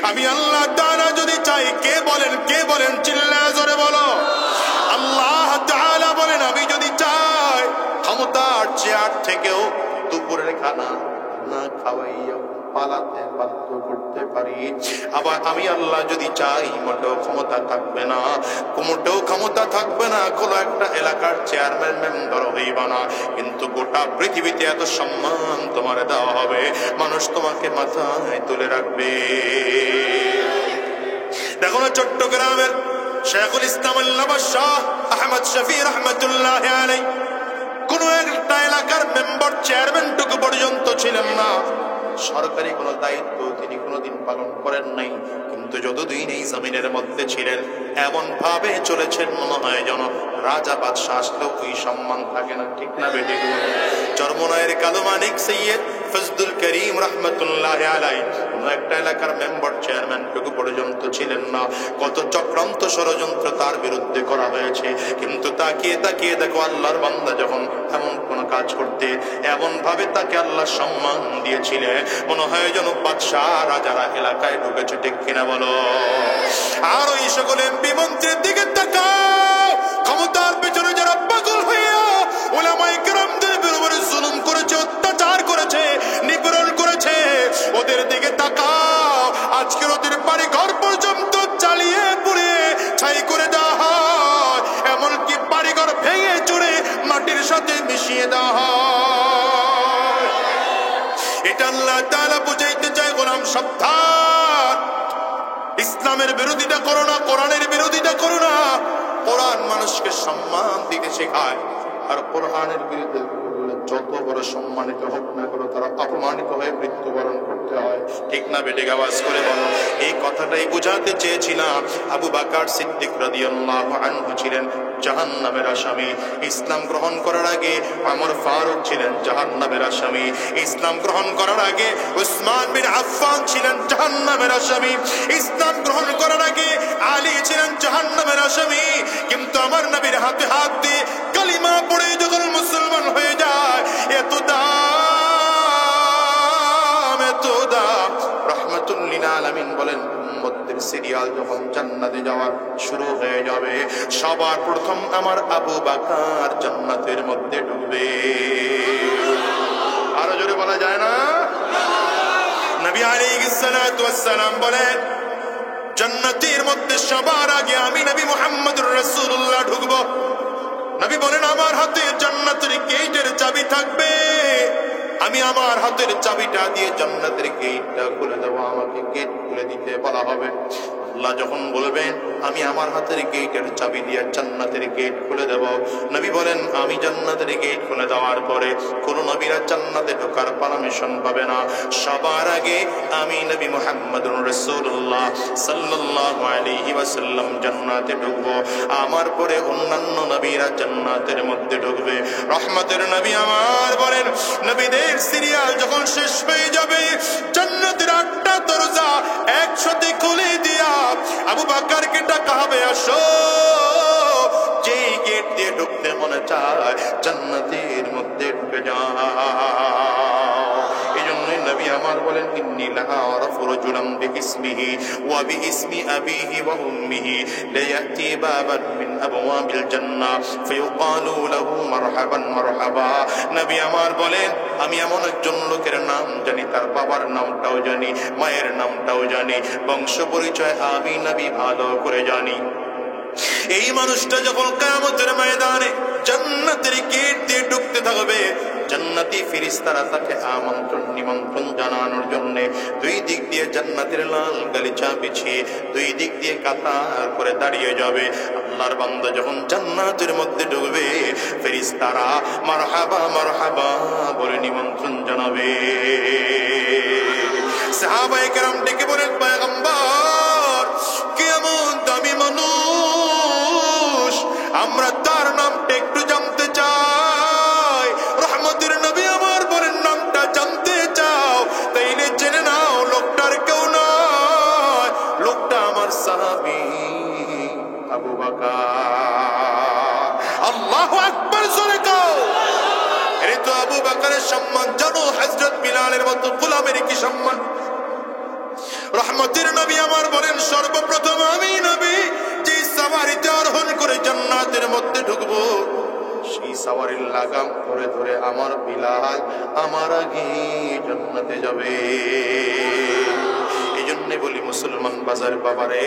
আমি আল্লাহ তাআলা যদি চাই, কে বলেন চিল্লায়ে জোরে বলো। আল্লাহ তাআলা বলেন আমি যদি চাই ক্ষমতার চেয়ার থেকেও দুপুরের খানা না খাওয়াইয়া পালাতে বাধ্য করতে পারি। আবার আমি আল্লাহ যদি চাই মোটেও ক্ষমতা থাকবে না, মোটেও ক্ষমতা থাকবে না, কোনো একটা এলাকার চেয়ারম্যান মেম্বার হইবা না, কিন্তু গোটা পৃথিবীতে এত সম্মান তোমার দেওয়া হবে, মানুষ তোমাকে মাথায় তুলে রাখবে। দেখো না চট্টগ্রামের শেখুল ইসলাম আল্লামা শাহ আহমদ শফি রহমতুল্লাহি আলাইহি কোন একটা এলাকার মেম্বার চেয়ারম্যানটুকু পর্যন্ত ছিলেন না, সরকারি কোনো দায়িত্ব তিনি কোনোদিন পালন করেন নাই, কিন্তু যতদিন এই জমিনের মধ্যে ছিলেন এমন ভাবে চলেছেন মনে হয় যেন রাজা বাদশাহ আসলেও ওই সম্মান থাকে না। ঠিক না বেটি? চরমনায়ের কালো মানিক সৈয়দ ফজলুল করিম রহমতুল্লাহি আলাইহি কোন একটা এলাকার মেম্বার চেয়ারম্যানটুকু পর্যন্ত ছিলেন না। কত চক্রান্ত ষড়যন্ত্র তার বিরুদ্ধে করা হয়েছে, কিন্তু তাকিয়ে তাকিয়ে দেখো আল্লাহর বান্দা যখন এমন কোন কাজ করতে এমন ভাবে তাকে আল্লাহ সম্মান দিয়েছিলেন মনে হয় যেন বাদশাহ রাজারা এলাকায় ঢুকেছে। ঠিক কিনা বলো? আর ওই সকল এমপি মন্ত্রীর দিকে তাকাও, ক্ষমতার পেছনে যারা পাগল হইয়া উলামায়ে কেরামদের উপরে জুলুম করেছে, অত্যাচার করেছে, নিপীড়ন করেছে, ওদের দিকে তাকাও। আজকের ওদের বাড়ি ঘর পর্যন্ত জ্বালিয়ে পুড়ে ছাই করে দেওয়া হয়, এমনকি বাড়িঘর ভেঙে চুরে মাটির সাথে মিশিয়ে দেওয়া হয়। এটা আল্লাহ তাআলা বুঝাইতে চায় গোলাম সাবধান, ইসলামের বিরোধিতা করো না, কোরআনের বিরোধিতা করো না। কোরআন মানুষকে সম্মান দিতে শেখায়, আর কোরআনের বিরুদ্ধে যত বড় সম্মানিত হোক না করো, তারা অপমানিত হয়ে মৃত্যুবরণ করতে হয়। ঠিক না বেটে? আওয়াজ করে বলো। এই কথাটাই বুঝাতে চেয়েছিলাম। আবু বকর সিদ্দিক রাদিয়াল্লাহু আনহু ছিলেন জাহান্নামের আসামি। ইসলাম গ্রহণ করার আগে ওমর ফারুক ছিলেন জাহান্নামের আসামি। ইসলাম গ্রহণ করার আগে উসমান বিন আফফান ছিলেন জাহান্নামের আসামি। ইসলাম গ্রহণ করার আগে আলী ছিলেন জাহান্নামের আসামি। কিন্তু আমার নবীর হাতে হাত দিয়ে কালিমা পড়ে যখন মুসলমান হয়ে যায়, এত দাম, এত দাম। রাহমাতুল লিল আলামিন বলেন উম্মতের সিরিয়াল যখন জান্নাতে যাওয়া শুরু হয়ে যাবে, সবার প্রথম আমার আবু বকর জান্নাতের মধ্যে ঢুকবে। আরো জোরে বলা যায় না? নবী আলাইহিস সালাতু ওয়াস সালাম বলেন, জান্নাতের মধ্যে সবার আগে আমি নবী মুহাম্মদুর রাসূলুল্লাহ ঢুকবো। নবী বলেন, আমার হাতে জান্নাতের গেটের চাবি থাকবে, আমি আমার হাতের চাবিটা দিয়ে জান্নাতের গেটটা খুলে দেবো। আমাকে গেট খুলে দিতে বলা হবে। আল্লাহ যখন বলবেন আমি আমার হাতের গেটের চাবি দিয়ে জান্নাতের গেট খুলে দেব, নবী বলেন আমি জান্নাতের গেট খুলে দেওয়ার পরে কোন নবীরা জান্নাতে ঢোকার পারমিশন পাবে না। সবার আগে আমি নবী মুহাম্মদুর রাসূলুল্লাহ সাল্লাল্লাহু আলাইহি ওয়াসাল্লাম জান্নাতে ঢুকবো, আমার পরে অন্যান্য নবীরা জান্নাতের মধ্যে ঢুকবে। রহমতের নবী আমার বলেন, নবীদের সিরিয়াল যখন শেষ হয়ে যাবে, জান্নাতের 8টা দরজা একসাথে খুলে দিয়া আবু বকরকে ডাকা হবে, আসো, যেই গেট দিয়ে ঢুকতে মনে চায় জান্নাতের মধ্যে ঢুকে যাও। এজন্যই নবী আমার বলেন, ইন্নী লাআরাফু রাজুলান বিইসমিহি ওয়া বিইসমি আবিহি ওয়া উম্মিহি লায়াতি বাবান মিন আবওয়াবিল জান্নাহ ফায়ুকালু লাহু মারহাবান মারহাবা। নবী আমার বলেন, আমি এমন একজন লোকের নাম জানি, তার বাবার নামটাও জানি, মায়ের নামটাও জানি, বংশ পরিচয় আমি নবী ভালো করে জানি। এই মানুষটা যখন কিয়ামতের ময়দানে জান্নাতের গেট দিয়ে ঢুকতে থাকবে, জান্নাতি ফেরেশতারা তাকে আমন্ত্রণ নিমন্ত্রণ জানানোর জন্য দুই দিক দিয়ে জান্নাতের লাল গালিচা বিছিয়ে দুই দিক দিয়ে কাতার করে দাঁড়িয়ে যাবে। আল্লাহর বান্দা যখন জান্নাতের মধ্যে ঢুকবে, ফেরেশতারা মারহাবা মারহাবা বলে নিমন্ত্রণ জানাবে। সাহাবায়ে কেরাম ডেকে বলেন, পয়গম্বর, কেমন দামি মানুষ, আমরা তার নামটা একটু জানতে চাই। রহমতের নবী আমার বলেন, নামটা জানতে চাও তাইলে জেনে নাও লোকটার কেউ নয়, লোকটা আমার সাহাবী আবু বকর। আল্লাহু আকবার, জোরে কও। এরে তো আবু বকরের সম্মান জানো, হযরত বিলালের মতো গোলামের কি সম্মান। রহমতের নবী আমার বলেন, সর্বপ্রথম আমি নবী যে সাওয়ারিতে আরোহণ করে জান্নাতের মধ্যে ঢুকবো, সেই সাওয়ারির লাগাম ধরে ধরে আমার বিলাল আমার আগে জান্নাতে যাবে। এই জন্য বলি মুসলমান বাজার বাবারে,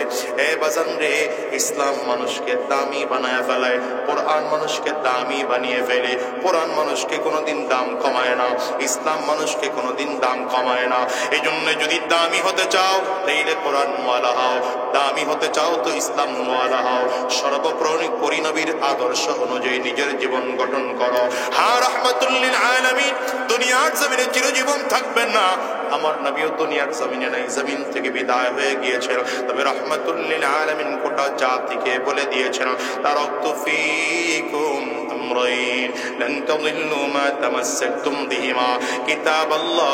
এ বাজান রে, ইসলাম মানুষকে দামি বানায় ফেলায়, কোরআন মানুষকে দামি বানিয়ে ফেলে। কোরআন মানুষকে কোনোদিন দাম কমায় না, ইসলাম মানুষকে কোনোদিন দাম কমায় না। এই জন্য যদি দামি হতে চাও তাইলে কোরআন ওয়ালা হও, দামি হতে চাও তো ইসলাম ওয়ালা হও। সর্বপরি নবীর আদর্শ অনুযায়ী নিজের জীবন গঠন করো। হ্যাঁ, রাহমাতুল লিল আলামিন দুনিয়ার জমিনে চিরজীবন থাকবেন না, আমার নবীও দুনিয়ার জমিনে নাই, জমিন থেকে বিদায় হয়ে গিয়েছিল। তবে রাহমাতুল লিল আলামিন গোটা জাতিকে বলে দিয়েছেন, তারাকতু ফীকুম আমরাইন লান তাদিল্লু মা তামাসসাকতুম বিহিমা কিতাবাল্লাহ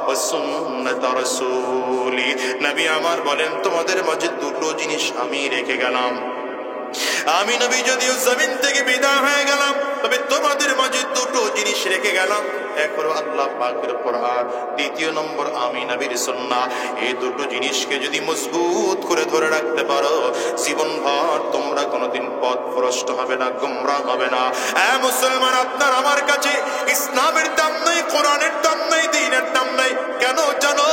ওয়া সুন্নাত রাসূলি। নবী আমার বলেন, তোমাদের মাঝে দুটো জিনিস আমি রেখে গেলাম। আমি নবী যদিও জমিন থেকে বিদায় হয়ে গেলাম, তবে তোমাদের মাঝে দুটো জিনিস রেখে গেলাম। এক হলো আল্লাহ পাকের কোরআন, দ্বিতীয় নম্বর আমি নবীর সুন্নাহ। এই দুটো জিনিসকে যদি মজবুত করে ধরে রাখতে পারো, জীবনভর তোমরা কোনোদিন পথভ্রষ্ট হবে না, গোমরাহ হবে না। হ্যাঁ মুসলমান, আপনার আমার কাছে ইসলামের দাম নাই, কোরআনের দাম নাই, দ্বীনের দাম নাই। কেন জানো?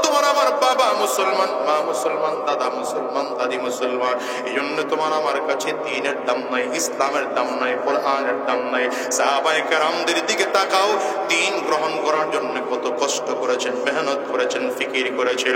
তোমার আমার বাবা মুসলমান, মা মুসলমান, দাদা মুসলমান, দাদি মুসলমান। এই জন্য তোমার আমার কাছে দ্বীনের দাম নাই, ইসলামের দাম নাই, কোরআনের দাম নাই। সাহাবায়ে কেরামদের দিকে তাকাও, দ্বীন গ্রহণ করার জন্য কত কষ্ট করেছেন, মেহনত করেছেন, ফিকির করেছেন।